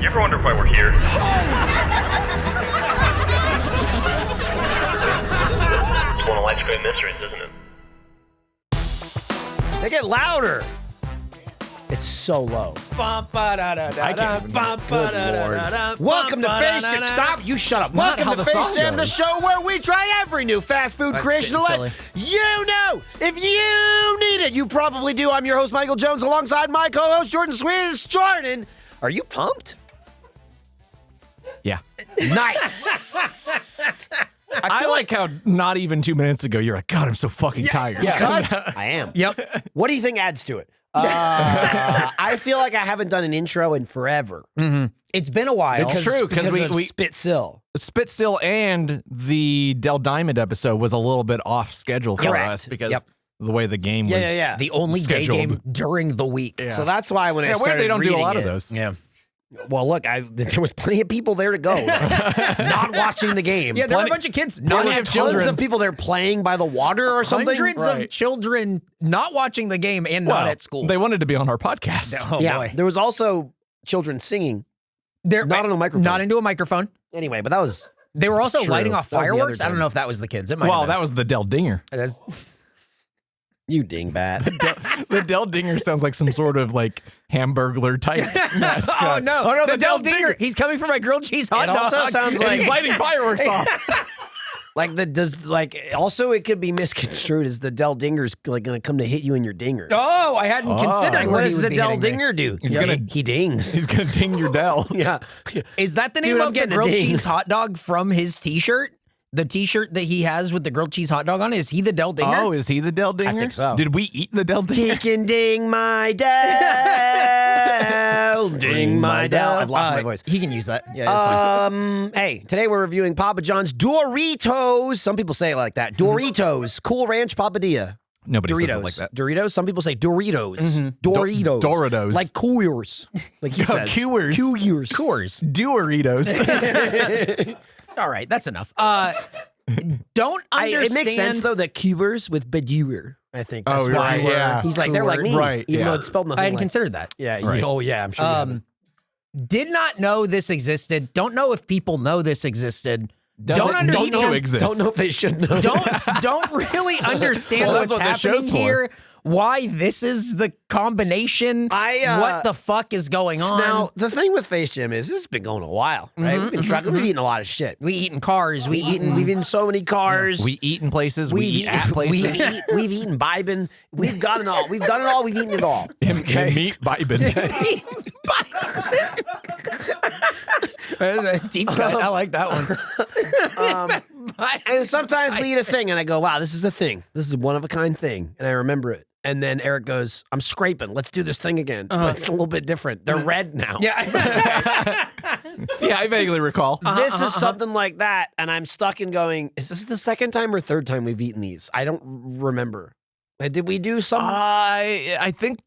You ever wonder why we're here? It's one of life's great mysteries, isn't it? They get louder. It's so low. I can't even. Good Lord. Welcome to Face Jam. Stop. You shut up. not Welcome how to the Face song Jam, the goes. show where we try every new fast food That's creation to getting let silly. you know. If you need it, you probably do. I'm your host, Michael Jones, alongside my co-host, Jordan Swizz. Jordan, are you pumped? Yeah. Nice. I like how not even 2 minutes ago you're like, God, I'm so fucking tired. Because I am. Yep. What do you think adds to it? I feel like I haven't done an intro in forever. Mm-hmm. It's been a while. It's true, because we Spitsill. Spitsill and the Del Diamond episode was a little bit off schedule for Correct. us because the way the game was. Yeah. The only day scheduled. game during the week. Yeah. So that's why when I Yeah, started weird they don't do a reading lot of it- those. Yeah. Well, look, there was plenty of people there to go, not watching the game. Yeah, there were a Plenty- bunch of kids there not were at tons home. of people there playing by the water or something. Hundreds of children not watching the game and not at school. They wanted to be on our podcast. Oh, yeah, boy. there was also children singing. They're Not on a microphone. Not into a microphone. Anyway, but that was They were also True. lighting off That was the other fireworks. I time. don't know if that was the kids. It might Well, have that was the Del Dinger. been. That's- you dingbat. The Del Dinger sounds like some sort of like Hamburglar type mascot. Oh, no. Oh, no, the Del Dinger. He's coming for my grilled cheese hot It dog. also sounds And like he's lighting fireworks off. Also it could be misconstrued as the Del Dinger's like going to come to hit you in your dinger. Oh, I hadn't considered Like, where what he does would the be Del hitting me. Dinger do? He's gonna- he dings. He's going to ding your Del. Yeah. Is that the name Dude, I'm of the getting a grilled ding. cheese hot dog from his T-shirt? The T-shirt that he has with the grilled cheese hot dog on, is he the Del Dinger? Oh, is he the Del Dinger? think so. Did we eat the Del He Dinger? can ding my Del. Ding my Del. I've lost my voice. He can use that. Yeah, that's fine. Hey, today we're reviewing Papa John's Doritos. Some people say it like that. Doritos. Cool Ranch Papadia. Nobody Doritos. says it like that. Doritos. Some people say Doritos. Doritos. Doritos. Like Coors. Like he says. Coors. Coors. Coors. Doritos. All right, that's enough. Don't understand. It makes sense though that Coors with Beduer. I think that's Oh, why. yeah. He's like they're like me, Right, even yeah. though it's spelled nothing I hadn't like. considered that. Yeah. Right. Oh yeah. I'm sure. you haven't. Did not know this existed. Don't know if people know this existed. Does don't it understand. need to exist? Don't know if they should know. Don't really understand Well, what's that's what this happening show's for. here. Why this is the combination? What the fuck is going on? Now the thing with Face Jam is this has been going a while, right? We've been trucking. We've eaten a lot of shit. we eating cars. We've eaten so many cars. We eat in places. We eat at places. We've eaten Bibin. We've gotten all. We've done it all. We've eaten it all. Meat Bibin. Deep cut. I like that one. And sometimes we eat a thing, and I go, "Wow, this is a thing. This is a one of a kind thing," and I remember it. And then Eric goes, "I'm scraping. Let's do this thing again." But it's a little bit different. They're red now. Yeah. Yeah, I vaguely recall. This is something like that, and I'm stuck in going, is this the second time or third time we've eaten these? I don't remember. Did we do some? I think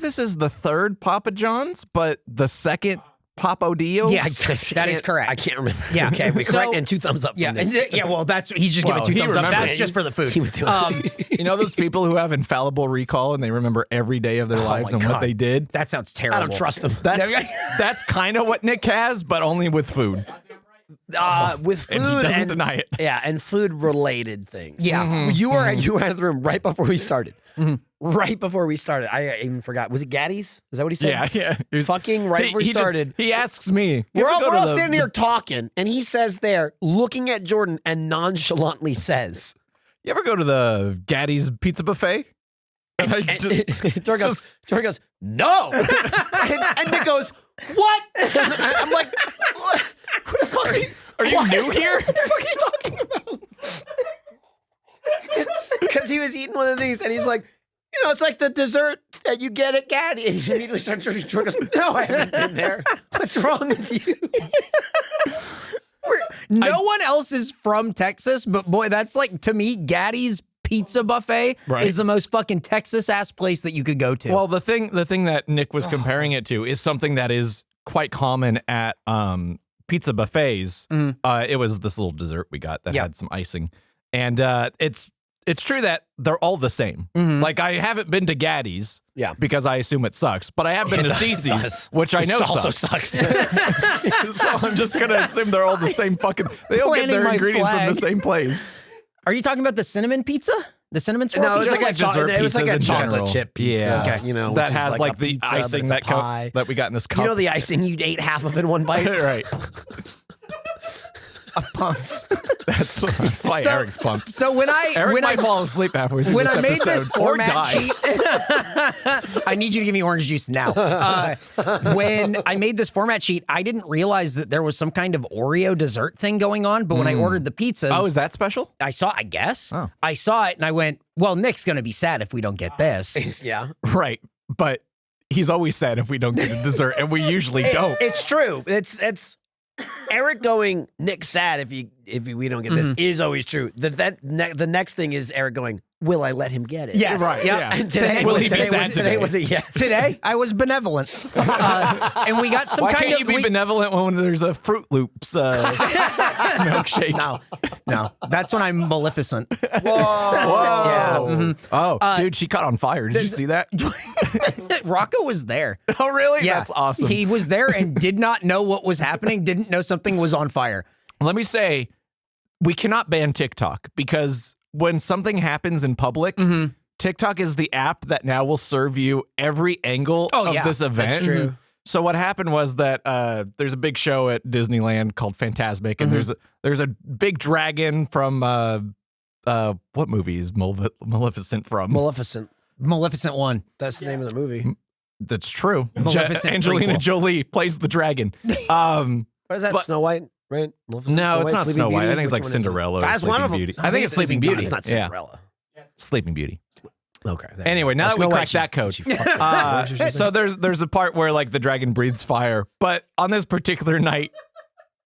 this is the third Papa John's, but the second Papadia. Yes, that is correct. I can't remember. Yeah. Okay, we So- correct and 2 thumbs up. Yeah, from Nick. and yeah. Well, he's just Well, giving 2 he thumbs up. remembers. That's just for the food. He was doing You know those people who have infallible recall and they remember every day of their lives my and what God. they did? That sounds terrible. I don't trust him. That's kind of what Nick has, but only with food. With food And he doesn't deny it. Yeah, and food related things. Yeah. You were in the room right before we started. Right before we started. I even forgot. Was it Gaddy's? Is that what he said? Yeah. He was- Fucking right before we he just- started. he asks me. We're all we're standing here talking, and he says there, looking at Jordan, and nonchalantly says, You ever go to the Gaddy's Pizza Buffet? And I just- Jordan goes, no. and Nick goes, what? I'm like, what? Who the fuck Are you new here? What the fuck are you talking about? Because he was eating one of these, and he's like, it's like the dessert that you get at Gaddy. And he immediately starts drinking. Jordan goes, no, I haven't been there. What's wrong with you? No one else is from Texas, but boy, that's like, to me, Gaddy's Pizza Buffet Right. is the most fucking Texas-ass place that you could go to. Well, the thing that Nick was comparing it to is something that is quite common at pizza buffets. It was this little dessert we got that had some icing, and it's it's true that they're all the same. Like, I haven't been to Gaddy's because I assume it sucks, but I have been to Cece's, which I know also sucks. sucks. So I'm just going to assume they're all the same fucking, they all get Planting their my ingredients from the flag. same place. Are you talking about the cinnamon pizza? The cinnamon swirl No, it was pizza? like a dessert. It was like pizzas a in chocolate general. chip pizza. Yeah. Okay. You know, That which is has like a the pizza, but icing it's a that pie. that we got in this cup. You know the icing you ate half of in one bite. Right. pumped. That's why So- Eric's pumped. So when I Eric might fall asleep halfway through when this I made this episode or format die. sheet, I need you to give me orange juice now. When I made this format sheet, I didn't realize that there was some kind of Oreo dessert thing going on. But when I ordered the pizzas, Oh, is that special? I saw. I guess Oh. I saw it, and I went, "Well, Nick's gonna be sad if we don't get this." Yeah. Right. But he's always sad if we don't get a dessert, and we usually don't. It's true. It's Eric going, Nick's sad if we don't get this is always true. The next thing is Eric going, will I let him get it? Yes. Right, Yep. yeah. And today, Will he be today, sad was, today was a yes. Today, I was benevolent, and we got some Why kind can't of. you be benevolent when there's a Fruit Loops milkshake? No, that's when I'm maleficent. Whoa. Yeah. mhm. Oh, dude, she caught on fire. Did you see that? Rocco was there. Oh, really? Yeah, That's awesome. He was there and did not know what was happening. Didn't know something was on fire. Let me say, we cannot ban TikTok because when something happens in public, TikTok is the app that now will serve you every angle of yeah, this event. that's true. So what happened was that there's a big show at Disneyland called Fantasmic, and there's a big dragon from what movie is Maleficent from? Maleficent 1. That's the name of the movie. That's true. Maleficent Angelina prequel. Jolie plays the dragon. What is that? But- Snow White, right? Maleficent, No, Snow it's White, not Sleeping Snow White. Beauty? I think it's Which like one is it? Cinderella or That's one Sleeping of them. Beauty. I think it's Sleeping Beauty. It's not Yeah. Cinderella. Sleeping Beauty. Okay. there you Anyway, go. now Oh, that we Snow White, cracked that code, she fucked up. so there's a part where like the dragon breathes fire, but on this particular night,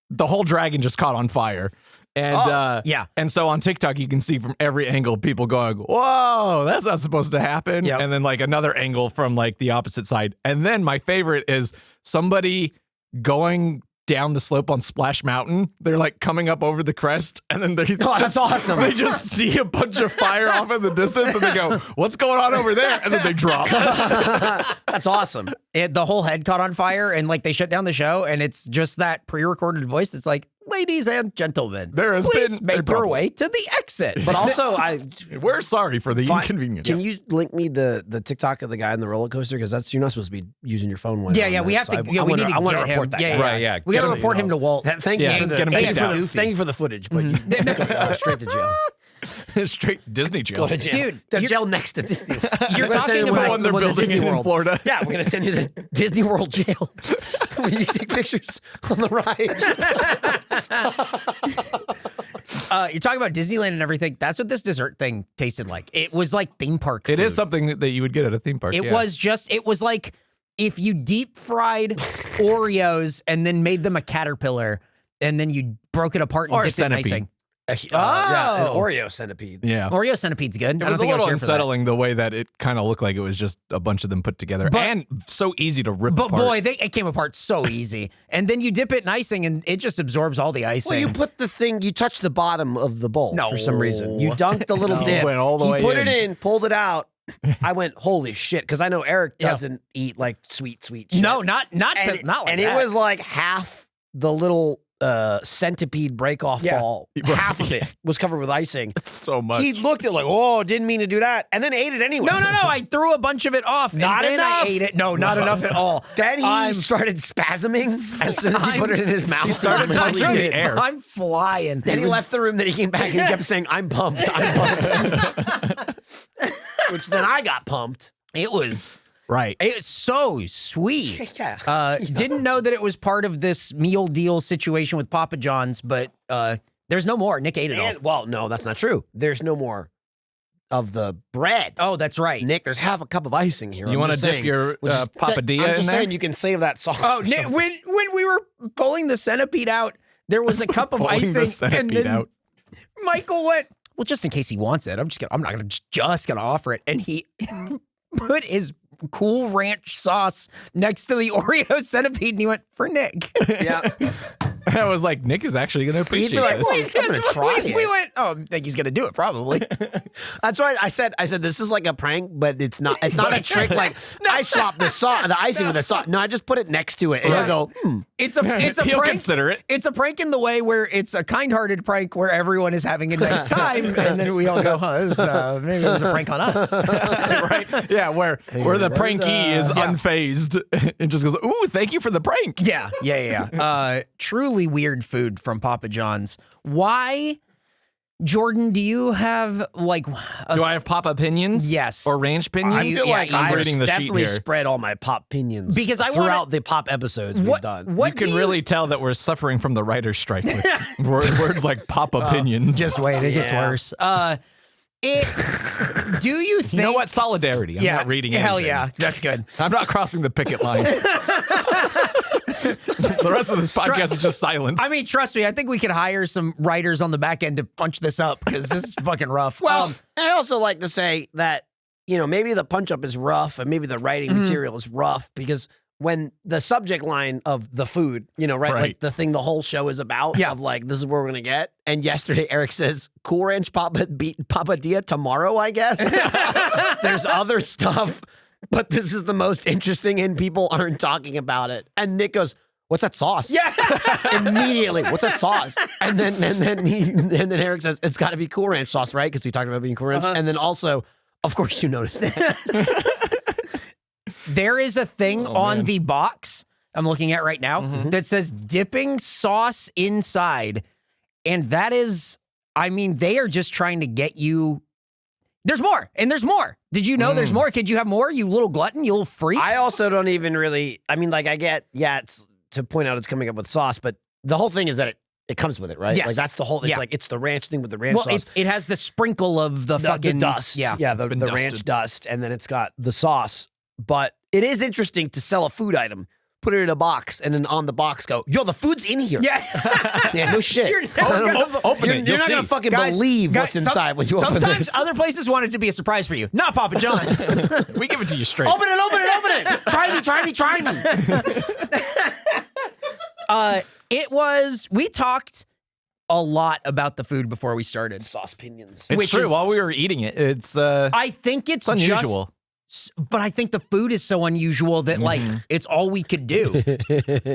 the whole dragon just caught on fire. And yeah. And so on TikTok, you can see from every angle people going, "Whoa, that's not supposed to happen." Yep. And then like another angle from like the opposite side. And then my favorite is somebody going down the slope on Splash Mountain. They're like coming up over the crest, and then they that's awesome. They just see a bunch of fire off in the distance, and they go, "What's going on over there?" And then they drop. That's awesome. The whole head caught on fire, and like they shut down the show, and it's just that pre-recorded voice that's like, "Ladies and gentlemen, There has please been a make your problem. way to the exit." But also, We're sorry for the Fine. inconvenience. Can you link me the TikTok of the guy on the roller coaster? Because you're not supposed to be using your phone. When Yeah, on yeah, that. we have So to. Yeah, we need to I want to get report him. that. Yeah, guy. Right, yeah. We got to Just so report him to Walt. Thank Yeah, you for the get him thank kicked you for out. the, thank you for the footage, but you straight to jail. Straight to Disney jail. Go to jail. Dude, the you're- jail next to Disney. You're We're gonna talking send you about to one they're to building Disney in World. Florida. Yeah, we're gonna send you to the Disney World jail where you can take pictures on the rides. You're talking about Disneyland and everything. That's what this dessert thing tasted like. It was like theme park. It food. is something that you would get at a theme park. It yeah. was like if you deep fried Oreos and then made them a caterpillar, and then you broke it apart and Or a dipped it in centipede. icing. Yeah, an Oh. Oreo centipede. Yeah. Oreo centipede's good. It I don't was a think I little here for that. unsettling the way that it kind of looked like it was just a bunch of them put together But- and so easy to rip But apart. boy, it came apart so easy. And then you dip it in icing, and it just absorbs all the icing. Well, you put the thing, you touched the bottom of the bowl for some reason. You dunked the little No. dip. Went all the he way put in. it in, pulled it out. I went, holy shit, because I know Eric doesn't eat like sweet shit. no, not and, like and that. it was like half the little centipede break off Yeah. ball. Right. Half of it was covered with icing. so much. He looked at it like, oh, didn't mean to do that, and then ate it anyway. No. I threw a bunch of it off. Not and then enough. I ate it. No, not enough at all. Then he I'm- started spasming as soon as he put it in his mouth. He started punching the air. I'm flying. Then he left the room. Then he came back and he kept saying, "I'm pumped. I'm pumped." Which then I got pumped. It was right. so sweet. Yeah. Didn't know that it was part of this meal deal situation with Papa John's, but there's no more. Nick ate it all. And, well, no, that's not true. There's no more of the bread. Oh, that's right. Nick, there's half a cup of icing here. You want to dip your which is- papadia I'm in just there? saying you can save that sauce. Oh, for Nick, something. when we were pulling the centipede out, there was a cup of Pulling the icing, and centipede then out. Michael went, "Well, just in case he wants it, I'm not gonna offer it." And he put his Cool Ranch sauce next to the Oreo centipede, and he went, "For Nick." Yeah. I was like, Nick is actually going to He'd appreciate be like, this. "Well, I'm gonna try it." We went, oh, I think he's going to do it, probably. That's right. I said this is like a prank, but it's not. It's not a trick. Like I swapped the icing with the sauce. No, I just put it next to it, and he'll go. It's a He'll prank. consider it. It's a prank in the way where it's a kind-hearted prank where everyone is having a nice time, and then we all go, maybe it was a prank on us. Right? Yeah, where the prankee is unfazed and just goes, ooh, thank you for the prank. Yeah. Truly weird food from Papa John's. Why, Jordan, do you have like Do I have pop opinions? Yes. Or ranch pinions? I feel like I'm I've reading the sheet definitely here. spread all my pop opinions Because I throughout the pop episodes we've done. You can really tell that we're suffering from the writer's strike with words like pop opinions. just wait, it gets worse. Do you think You know what? Solidarity. I'm not reading anything. Hell yeah. That's good. I'm not crossing the picket line. The rest of this podcast is just silence. I mean, trust me, I think we could hire some writers on the back end to punch this up because this is fucking rough. Well, I also like to say that, maybe the punch up is rough and maybe the writing material is rough because when the subject line of the food, right? Like the thing the whole show is about of like, this is where we're going to get. And yesterday, Eric says, Cool Ranch Papadia tomorrow, I guess. There's other stuff, but this is the most interesting and people aren't talking about it. And Nick goes, what's that sauce? Yeah. Immediately, what's that sauce? And then Eric says, it's got to be Cool Ranch sauce, right? Because we talked about being Cool Ranch. And then also, of course you noticed that. There is a thing on the box I'm looking at right now that says dipping sauce inside. And that is, they are just trying to get you. There's more, and there's more. Did you know there's more? Could you have more, you little glutton, you little freak? I also don't even really, I get, it's to point out it's coming up with sauce, but the whole thing is that it comes with it, right? Yes. Like that's the whole, it's like, it's the ranch thing with the ranch sauce. It has the sprinkle of the fucking dust. Yeah. The ranch dust, and then it's got the sauce. But it is interesting to sell a food item, put it in a box, and then on the box go, yo, the food's in here. Yeah. Yeah, no shit. Open it. You're not going to fucking believe what's inside when you open Sometimes this. other places want it to be a surprise for you. Not Papa John's. we give it to you straight. Open it. Try me. We talked a lot about the food before we started. Sauce pinions. It's which true. is- While we were eating it, it's I think it's unusual. But I think the food is so unusual that like it's all we could do.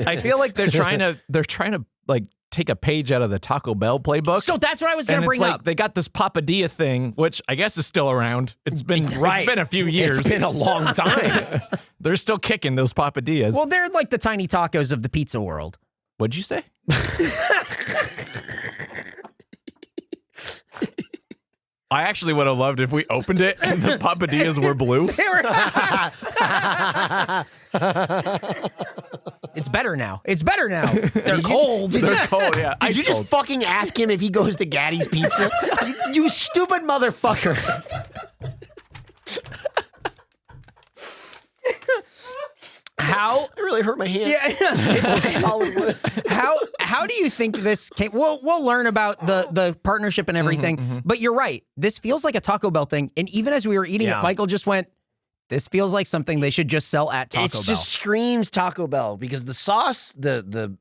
I feel like they're trying to like take a page out of the Taco Bell playbook. So that's what I was going And to bring it's like up. they got this Papadia thing, which I guess is still around. It's been a few years. It's been a long time. They're still kicking those Papadias. Well, they're like the tiny tacos of the pizza world. What'd you say? I actually would have loved if we opened it and the Papadias were blue. It's better now. They're cold. They're cold, yeah. Did you just fucking ask him if he goes to Gaddy's Pizza? you stupid motherfucker. How I really hurt my hand. Yeah. Solid wood. How do you think this came? We'll learn about the partnership and everything. But you're right. This feels like a Taco Bell thing. And even as we were eating it, Michael just went, "This feels like something they should just sell at Taco Bell." It just screams Taco Bell because the sauce, the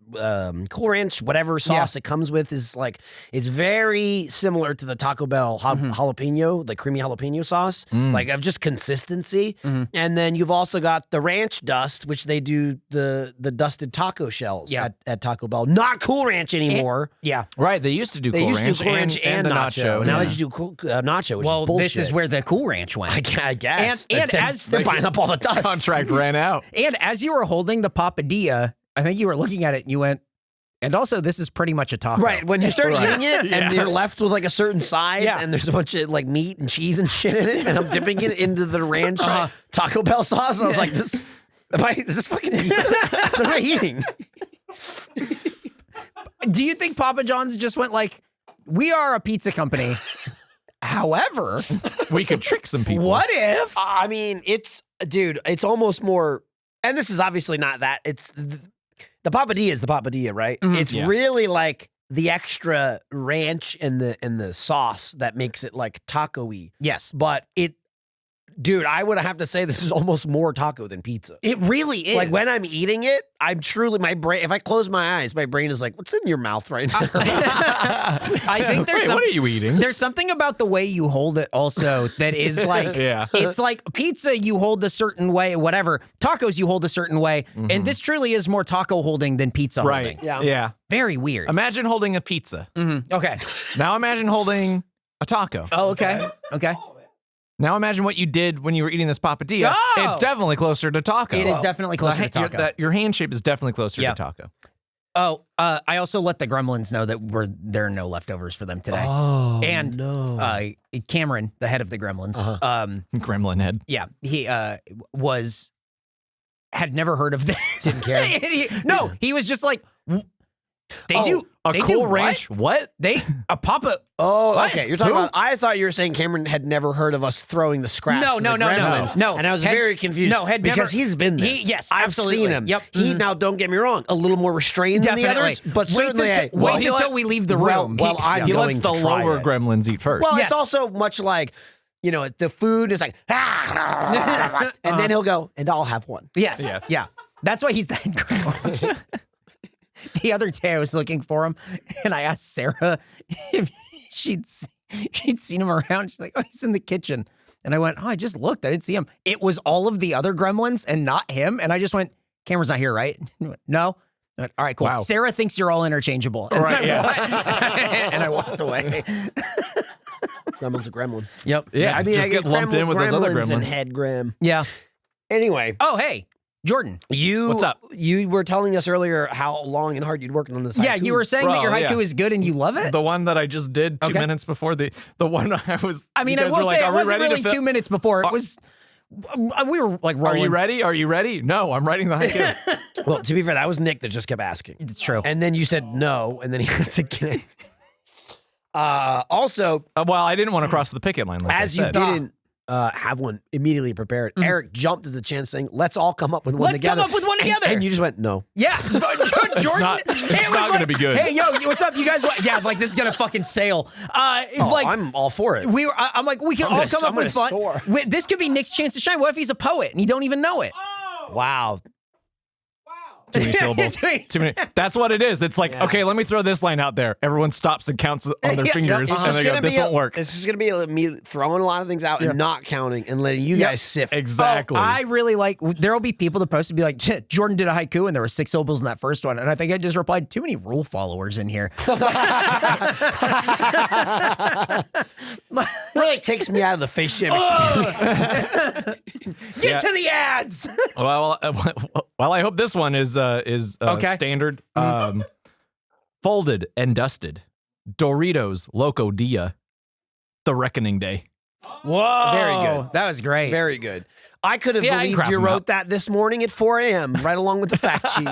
Cool Ranch, whatever sauce it comes with, is like it's very similar to the Taco Bell jalapeno, the creamy jalapeno sauce, like of just consistency. And then you've also got the ranch dust, which they do the dusted taco shells at Taco Bell. Not Cool Ranch anymore. Right, they used to do They Cool used Ranch to do Cool Ranch and the nacho. Now they just do nacho, which is bullshit. This is where the Cool Ranch went. I guess. And as they're buying up all the dust. contract ran out. And as you were holding the Papadia, I think you were looking at it and you went, and also this is pretty much a taco. Right, when you start eating it and you're left with like a certain side and there's a bunch of like meat and cheese and shit in it and I'm dipping it into the ranch Taco Bell sauce. I was like, is this fucking pizza? What am I eating? Do you think Papa John's just went like, we are a pizza company. However, We could trick some people. what if? I mean, it's almost more, and this is obviously not that. It's the Papadia is the Papadia, right? It's really like the extra ranch and the sauce that makes it like taco-y. Yes. But Dude, I would have to say this is almost more taco than pizza. It really is. Like when I'm eating it, I'm truly my brain. If I close my eyes, my brain is like, "What's in your mouth right now?" I think there's Wait, what are you eating? There's something about the way you hold it also that is like, Yeah. It's like pizza you hold a certain way, whatever. Tacos you hold a certain way, and this truly is more taco holding than pizza Right. holding. Yeah. Very weird. Imagine holding a pizza. Okay. Now imagine holding a taco. Oh, okay. Okay. Now imagine what you did when you were eating this papadia. Oh! It's definitely closer to taco. It is definitely closer to taco. Your hand shape is definitely closer Yeah. to taco. Oh, I also let the gremlins know that there are no leftovers for them today. Oh, And no. Cameron, the head of the gremlins, Gremlin head. yeah, he had never heard of this. Didn't care. He was just like, they Oh, do a they Cool do Ranch. What? They a Papa. Oh, What? okay. You're talking Who? about. I thought you were saying Cameron had never heard of us throwing the scraps. No, to no, the no, no, gremlins. no. And I was Had- very confused. no, had because never- he's been there. Yes, I've absolutely. seen him. Yep. He now don't get me wrong, a little more restrained than the Definitely. others, but Wait certainly. until- well, wait he until let- we leave the well, room. Well, I'm He going lets the to try lower it. gremlins eat first. Well, Yes. it's also much like, the food is like, and then he'll go, and I'll have one. Yes. Yes. Yeah. That's why he's that gremlin. The other day I was looking for him, and I asked Sarah if she'd seen him around. She's like, "Oh, he's in the kitchen." And I went, "Oh, I just looked. I didn't see him." It was all of the other gremlins and not him. And I just went, "Cameron's not here, right?" No. I went, all right, cool. Wow. Sarah thinks you're all interchangeable. Right, And I walked away. Gremlin's a gremlin. Yep. Yeah, I mean, just I get get lumped in with those other gremlins and gremlins. head grem. Yeah. Anyway, Oh, hey, Jordan. What's up? You were telling us earlier how long and hard you'd worked on this. Yeah, haiku. you were saying that your Bro, haiku yeah. is good and you love it? The one that I just did 2 Okay. minutes before the one I was. I mean, you I guys will were like, say it "Are we wasn't ready to really film?" 2 minutes before. It was, we were like Are rolling. you ready? Are you ready? No, I'm writing the haiku. Well, to be fair, that was Nick that just kept asking. It's true. And then you said no, and then he had to get it. Also, Well, I didn't want to cross the picket line. Like as I you said. didn't have one immediately prepared, Eric jumped at the chance saying, "Let's all come up with one Let's come together." up with one together. And you just went, "No." Yeah, Jordan. not- it's it was not gonna be good. Hey, yo, what's up, you guys? Yeah, like this is gonna fucking sail. Like I'm all for it. we were. I'm like, we can I'm all gonna- come up I'm with gonna fun. soar. This could be Nick's chance to shine. What if he's a poet and you don't even know it? Wow. Too many syllables. Too many. That's what it is. It's like, okay, let me throw this line out there. Everyone stops and counts on their Yeah, fingers, yep. and they go, "This won't work." It's just gonna be me throwing a lot of things out and not counting and letting you Yep. guys sift. Exactly. Oh, I really like. There will be people that post and be like, Jordan did a haiku and there were 6 syllables in that first one, and I think I just replied, too many rule followers in here. Really takes me out of the face jam experience. Get to the ads. Well, I hope this one is Okay. standard. Folded and dusted. Doritos Loco Dia. The Reckoning Day. Whoa, Very good. That was great. Very good. I could have Yeah, I can believed crop you them wrote out. that this morning at 4 a.m. right along with the fact sheet.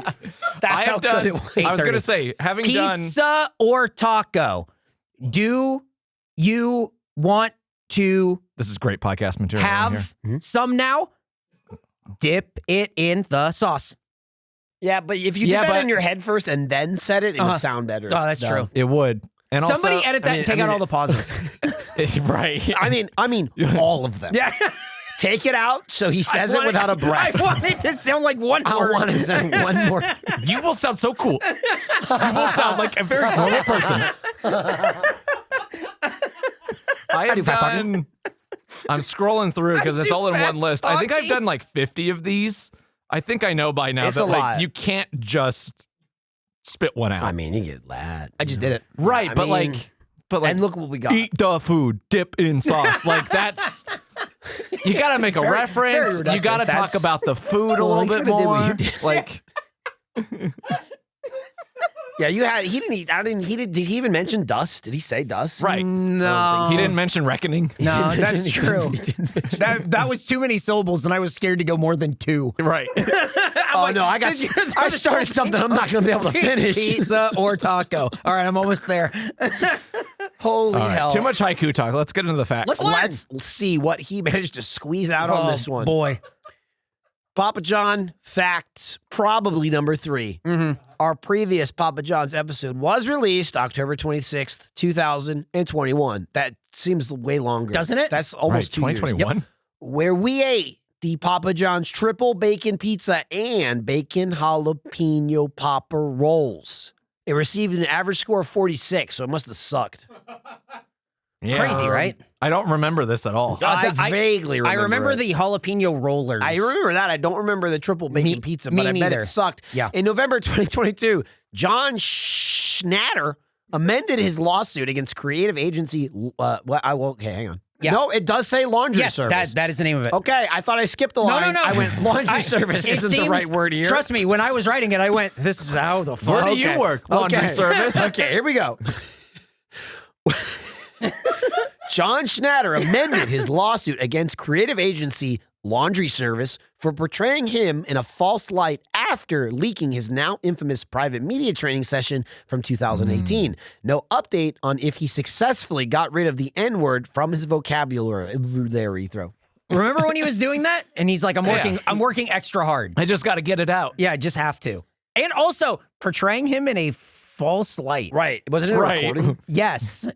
That's how good it was. I was going to say, having done. Pizza or taco? Do you want to This is great podcast material. on here. have some now? Dip it in the sauce. Yeah, but if you did Yeah, that but- in your head first and then said it, it would sound better. Oh, that's No. true. It would. And Somebody also, edit that and take out all the pauses. right. I mean, all of them. Yeah. Take it out so he says it without a breath. I want it to sound like one I word. want to say one more. You will sound so cool. You will sound like a very normal person. I have do fast done. I'm scrolling through because it's do all in one fast list. I think I've talking. done like 50 of these. I think I know by now It's that a lot. like you can't just spit one out. I mean, you get that. I just did it. right, I but mean, like and look what we got. eat the food, dip in sauce. Like that's you got to make a Very reference. reductive. You got to talk That's- about the food a Well, little he bit coulda did more. what you did. Like Yeah, you had. He didn't eat. I didn't. He did. Did he even mention dust? Did he say dust? right. No. He didn't mention reckoning. No, He didn't that's mention- true. he didn't mention- That was too many syllables, and I was scared to go more than 2. Right. Oh no, I got. I started something I'm not going to be able to finish. Pizza or taco. All right, I'm almost there. Holy All right, hell! too much haiku talk. Let's get into the facts. Let's see what he managed to squeeze out on this one. Boy. Papa John facts, probably number 3. Our previous Papa John's episode was released October 26th, 2021. That seems way longer. Doesn't it? That's almost 2 years. 2021. where we ate the Papa John's triple bacon pizza and bacon jalapeno popper rolls. It received an average score of 46, so it must have sucked. Yeah. Crazy, right? I don't remember this at all. I vaguely remember. I remember it. the jalapeno rollers. I remember that. I don't remember the triple bacon pizza, but I bet neither. it sucked. Yeah. In November 2022, John Schnatter amended his lawsuit against creative agency. Okay, hang on. Yeah. No, it does say laundry Yes, service. that is the name of it. Okay, I thought I skipped the line. No. I went laundry service It isn't the seemed- right word here. Trust me, when I was writing it, I went, this is how the fuck. Where do you work? Laundry service? Okay, here we go. John Schnatter amended his lawsuit against creative agency Laundry Service for portraying him in a false light after leaking his now infamous private media training session from 2018. No update on if he successfully got rid of the N-word from his vocabulary. Remember when he was doing that? And he's like, I'm working extra hard. I just got to get it out. Yeah, I just have to. And also portraying him in a false light. Right. Wasn't it a Right. recording? Yes.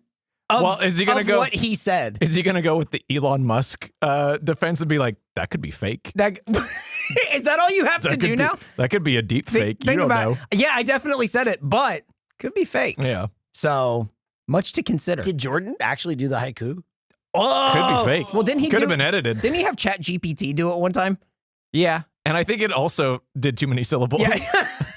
Well, is he gonna of go? what he said? Is he going to go with the Elon Musk defense and be like, that could be fake? That, is that all you have to That do could now? be, that could be a deep fake. You Think don't about know. it. Yeah, I definitely said it, but could be fake. Yeah. So much to consider. Did Jordan actually do the haiku? Oh, Could be fake. Well, didn't he Could do have been edited. Didn't he have Chat GPT do it one time? Yeah. And I think it also did too many syllables. Yeah.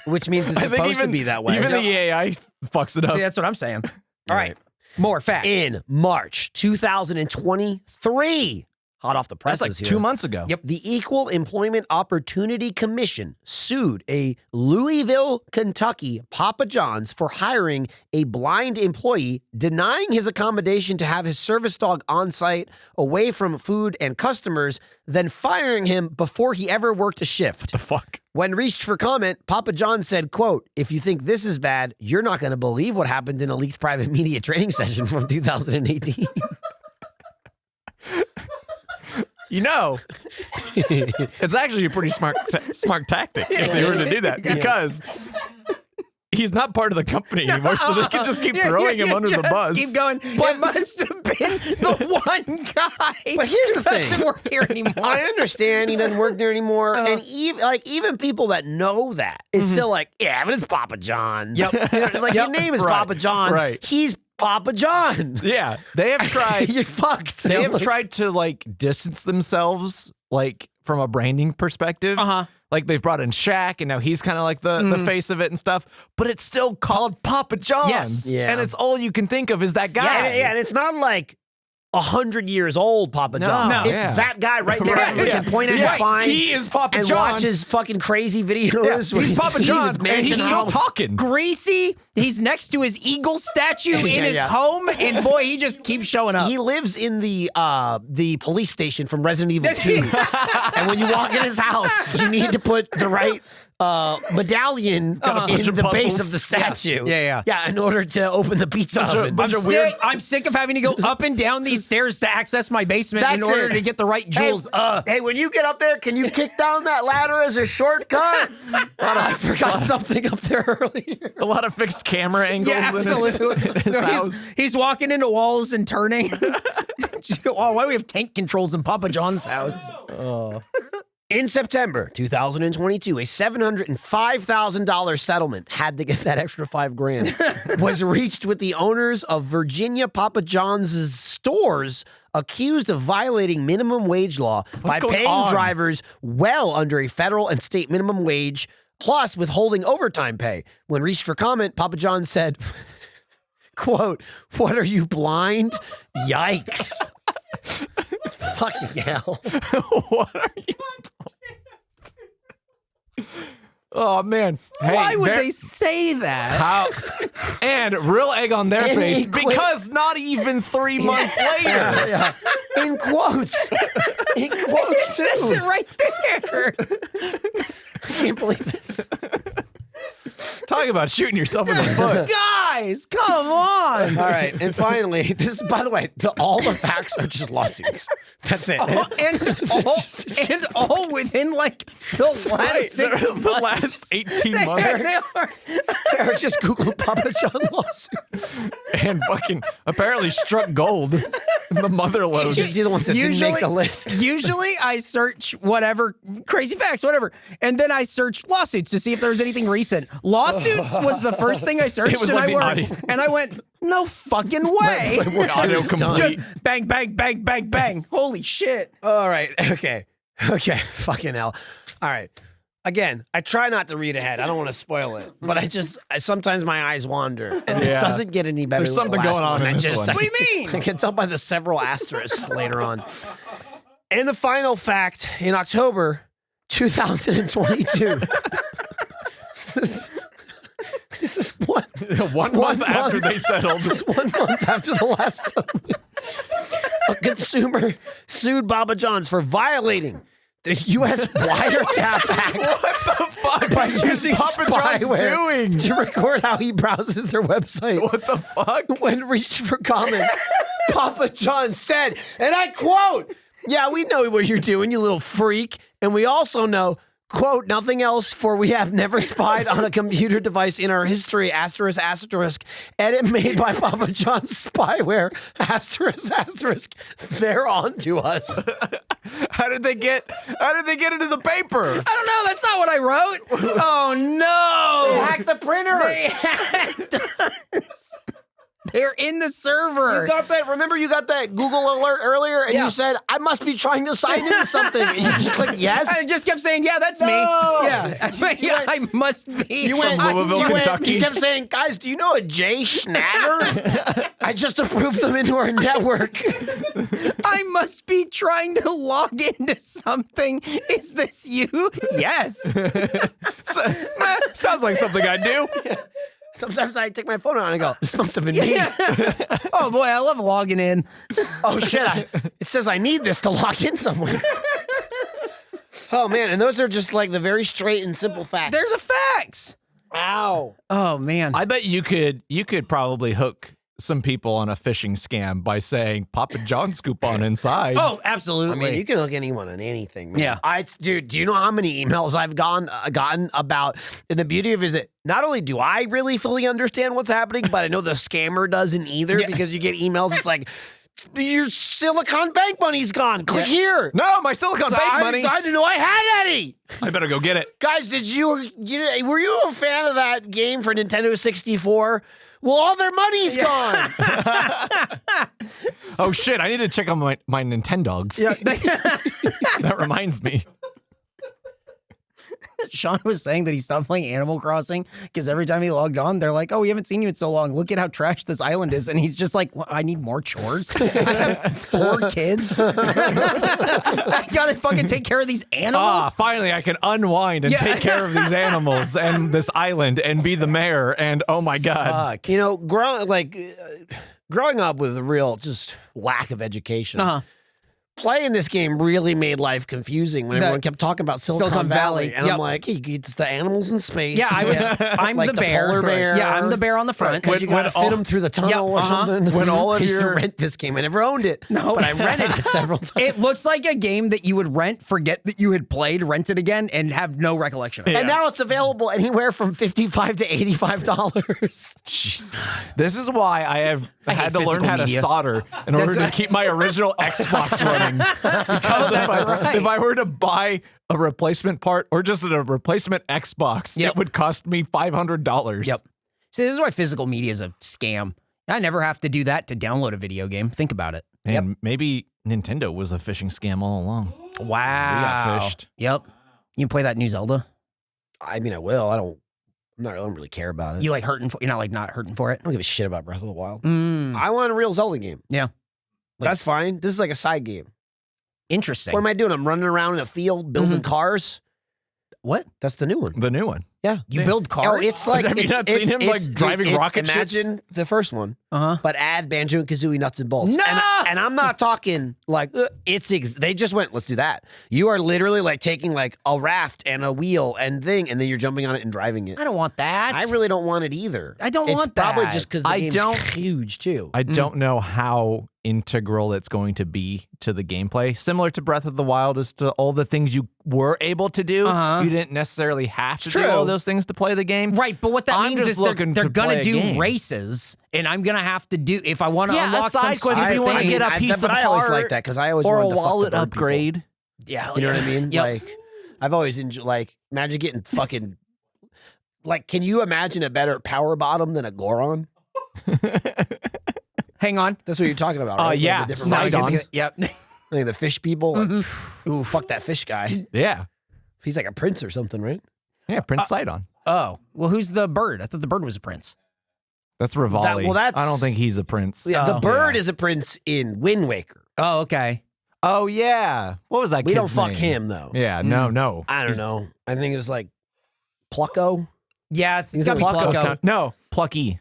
Which means it's I think supposed to be that way. Even the AI fucks it up. See, that's what I'm saying. All right. More facts. In March 2023, hot off the presses That's like here. 2 months ago. Yep. The Equal Employment Opportunity Commission sued a Louisville, Kentucky Papa John's for hiring a blind employee, denying his accommodation to have his service dog on site, away from food and customers, then firing him before he ever worked a shift. The fuck? When reached for comment, Papa John said, quote, "If you think this is bad, you're not going to believe what happened in a leaked private media training session from 2018. You know, it's actually a pretty smart tactic if they were to do that because he's not part of the company anymore, so they can just keep throwing him under the bus. Keep going. But it must have been the one guy. But here's the who doesn't thing. work here anymore. I understand he doesn't work there anymore. And even people that know that is still like, yeah, but it's Papa John's. Yep. Your name is Right. Papa John's. Right. He's Papa John. Yeah, they have tried. You're fucked. They have tried to like distance themselves, like from a branding perspective. Like they've brought in Shaq, and now he's kind of like the face of it and stuff. But it's still called Papa John's. Yes. Yeah. And it's all you can think of is that guy. Yeah, and it's not like 100 years old Papa John. No. It's Yeah. that guy right there that we can point at and find. He is Papa and John. watch his fucking crazy videos. Yeah, where he's Papa John, his and mansion he's still house. talking. Greasy. He's next to his eagle statue in his home, and boy, he just keeps showing up. He lives in the police station from Resident Evil 2. And when you walk in his house, you need to put the right medallion in the base of the statue. Yeah. Yeah, in order to open the pizza oven. I'm sick of having to go up and down these stairs to access my basement in That's order it. to get the right jewels. Hey, when you get up there, can you kick down that ladder as a shortcut? I forgot something up there earlier. A lot of fixed camera angles Yeah, in his, absolutely. in his No, house. he's walking into walls and turning. Oh, why do we have tank controls in Papa John's house? In September 2022, a $705,000 settlement had to get that extra $5,000 was reached with the owners of Virginia Papa John's stores accused of violating minimum wage law by going paying on? drivers well under a federal and state minimum wage, plus withholding overtime pay. When reached for comment, Papa John said, quote, "What are you, blind? Yikes." Fucking hell. What are you? Oh man! Hey, Why would they say that? How? And real egg on their And face he quit. because not even 3 months later. Yeah. In quotes. In quotes, That's too. it right there. I can't believe this. Talk about shooting yourself in the foot. Guys, come on. All right. And finally, this, by the way, all the facts are just lawsuits. That's it. and all within like the last 6 months. The last 18 months. Eric just Googled Papa John lawsuits. And fucking apparently struck gold in the mother load. You're the ones that didn't make the list. Usually I search whatever, crazy facts, whatever. And then I search lawsuits to see if there was anything recent. Lawsuits was the first thing I searched. It was like the audio. And I went, no fucking way. Audio complete. Just bang, bang, bang, bang, bang. Holy shit. All right. Okay. Fucking hell. All right. Again, I try not to read ahead. I don't want to spoil it, but sometimes my eyes wander, and it doesn't get any better. There's than the something last going on one. in this one. What do you mean? I can tell by the several asterisks later on. And the final fact: in October 2022, this is one month after they settled. Just 1 month after the last settlement, a consumer sued Papa John's for violating the U.S. Wiretap Act. What the fuck? By using Papa John's spyware doing? to record how he browses their website. What the fuck? When reached for comment, Papa John said, and I quote, "Yeah, we know what you're doing, you little freak. And we also know, quote, nothing else, for we have never spied on a computer device in our history, asterisk, asterisk. Edit made by Papa John's spyware, asterisk, asterisk. They're on to us." How did they get into the paper? I don't know. That's not what I wrote. Oh, no. Hack the printer. They hacked us. They're in the server. You got that? Remember you got that Google alert earlier and you said, I must be trying to sign into something. And you just clicked yes. I just kept saying, yeah, that's me. Yeah. I must be. You went, Louisville, Kentucky. You kept saying, guys, do you know a Jay Schnatter? I just approved them into our network. I must be trying to log into something. Is this you? Yes. Sounds like something I do. Sometimes I take my phone out and I go, this must have been me. Oh, boy, I love logging in. Oh, shit. It says I need this to log in somewhere. Oh, man. And those are just like the very straight and simple facts. There's the facts. Ow. Oh, man. I bet you could probably hook some people on a phishing scam by saying Papa John's coupon inside. Oh, absolutely. I mean, you can hook anyone on anything, man. Yeah. Dude, do you know how many emails I've gotten about? And the beauty of it is that not only do I really fully understand what's happening, but I know the scammer doesn't either because you get emails. It's like, your Silicon Bank money's gone. Click here. No, my Silicon Bank money. I didn't know I had any. I better go get it. Guys, were you a fan of that game for Nintendo 64? Well, all their money's gone. Oh, shit. I need to check on my Nintendogs. Yeah. That reminds me. Sean was saying that he stopped playing Animal Crossing because every time he logged on, they're like, oh, we haven't seen you in so long. Look at how trash this island is. And he's just like, well, I need more chores. I have 4 kids. I gotta fucking take care of these animals. Finally, I can unwind and take care of these animals and this island and be the mayor. And oh my God. Fuck. You know, growing up with a real just lack of education. Playing this game really made life confusing when everyone kept talking about Silicon Valley. And I'm like, hey, it's the animals in space. Yeah, I'm like the bear. Polar bear. Yeah, I'm the bear on the front. Because you got to fit them through the tunnel or something. When all of I used to your rent this game. I never owned it. No. But I rented it several times. It looks like a game that you would rent, forget that you had played, rent it again, and have no recollection of it. And now it's available anywhere from $55 to $85. This is why I had to learn how to solder in order to keep my original Xbox running. Because if I were to buy a replacement part or just a replacement Xbox, it would cost me $500. Yep. See, this is why physical media is a scam. I never have to do that to download a video game. Think about it. And maybe Nintendo was a phishing scam all along. Wow. We got phished. Yep. You can play that new Zelda? I mean, I will. I don't really care about it. You like hurting for? You're not like not hurting for it. I don't give a shit about Breath of the Wild. Mm. I want a real Zelda game. Yeah. That's fine. This is like a side game. Interesting. What am I doing? I'm running around in a field building cars. What? That's the new one. The new one. Yeah. You build cars? Oh, it's like Have you not seen him like driving rocket ships? Imagine the first one, but add Banjo and Kazooie nuts and bolts. No! And I'm not talking like they just went, let's do that. You are literally like taking like a raft and a wheel and thing, and then you're jumping on it and driving it. I don't want that. I really don't want it either. I don't want It's probably that. just because the game's huge too. I don't know how integral it's going to be to the gameplay. Similar to Breath of the Wild as to all the things you were able to do. You didn't necessarily have to do all those things to play the game. Right, but what that I'm means just is they're looking going to to do races, and I'm going to have to do, if I want to unlock some side quest, if you want to get a piece but of I always heart like that because I always or a wanted to fuck the wallet bird upgrade. people. Yeah, You know what I mean? Yep. Like, I've always enjoyed, like, imagine getting fucking, like, can you imagine a better power bottom than a Goron? Hang on. That's what you're talking about, right? Yeah, Like the different Sidon. races? Yep. Like the fish people. Like, ooh, fuck that fish guy. Yeah. He's like a prince or something, right? Yeah, Prince Sidon. Oh, well, who's the bird? I thought the bird was a prince. That's Rivali. well, that's- I don't think he's a prince. Yeah, the Oh, bird is a prince in Wind Waker. Oh, okay. Oh, yeah. What was that We don't kid's fuck name? him, though. Yeah, no. I don't know. I think it was like Plucko. Yeah, it's He's got to be a Plucko. Plucko. No, Plucky.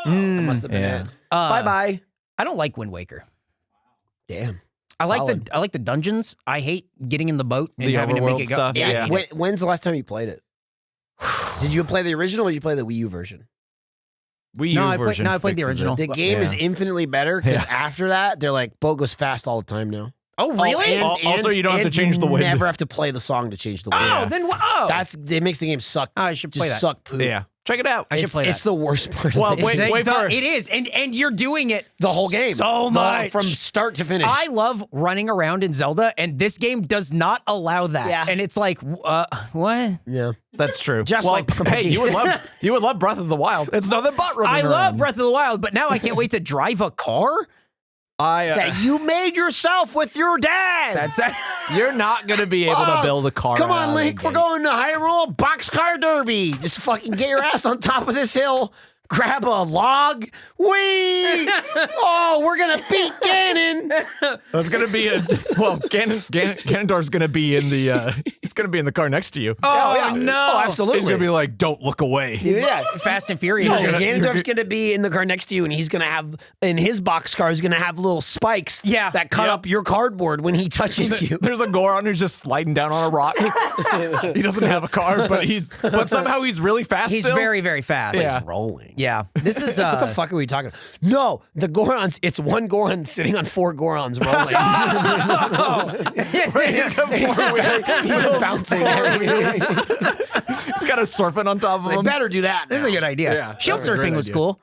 That must have been Yeah. it. Bye-bye. I don't like Wind Waker. Damn. I Solid. like the dungeons. I hate getting in the boat and The having to make overworld it go. stuff, Yeah, I yeah. hate it. When's the last time you played it? Did you play the original or did you play the Wii U version? Wii U No, I version. played the fixes original. it. The game is Yeah. infinitely better because Yeah. after that, they're like, boat goes fast all the time now. Oh, really? and, Also, you don't have to change the You wind. never have to play the song to change the wind. Oh, then It makes the game suck. I should play Just that. suck poop. Yeah. Check it out. I should play that. It's the worst part Well, of the wait, game. It is, and you're doing it The whole game. so much. From start to finish. I love running around in Zelda, and this game does not allow that. Yeah. And it's like, what? yeah. That's true. Just well, like Papadia. hey, you would love Breath of the Wild. It's nothing but running I around. love Breath of the Wild, but now I can't wait to drive a car. That you made yourself with your dad. That's You're not going to be able to build a car. Come out on, of Link. the We're gate. going to Hyrule Boxcar Derby. Just fucking get your ass on top of this hill. Grab a log. Whee! Oh, we're gonna beat Ganon. It's going to be Ganondorf's going to be in the. He's going to be in the car next to you. Oh, no. Oh, absolutely. He's going to be like, "Don't look away." Yeah. Fast and Furious. No, Ganondorf's gonna be in the car next to you, and he's gonna have in his box car. He's gonna have little spikes, that cut up your cardboard when he touches you. There's a Goron who's just sliding down on a rock. He doesn't have a car, but somehow he's really fast. He's still. very, very fast. Yeah. Rolling. Yeah. This is What the fuck are we talking about? No, the Gorons, it's one Goron sitting on four Gorons rolling. He's just bouncing. He's got a surfing on top of They him. better do that. This is a good idea. Yeah, Shield that's a great surfing was idea. cool.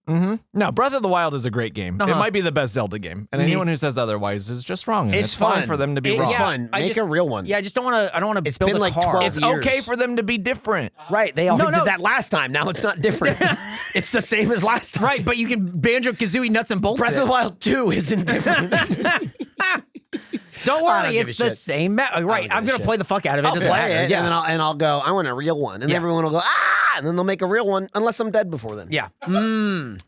No, Breath of the Wild is a great game. It might be the best Zelda game, and anyone who says otherwise is just wrong. And it's fine for them to be It's wrong. fun. Make a real one. Yeah, I just don't want to. I don't want to It's build been a like car. 12 It's years. okay for them to be different. Right, they all No, did no. that last time. Now it's not different. It's the same as last time. Right, but you can Banjo Kazooie nuts and bolts. Breath it. of the Wild 2 isn't different. Don't I don't worry, give it's a the shit. same. Right, give I'm a gonna shit. play the fuck out of it. I'll Doesn't play matter. it, Yeah, and then I'll go, I want a real one. And Yeah. everyone will go, and then they'll make a real one, unless I'm dead before then. yeah.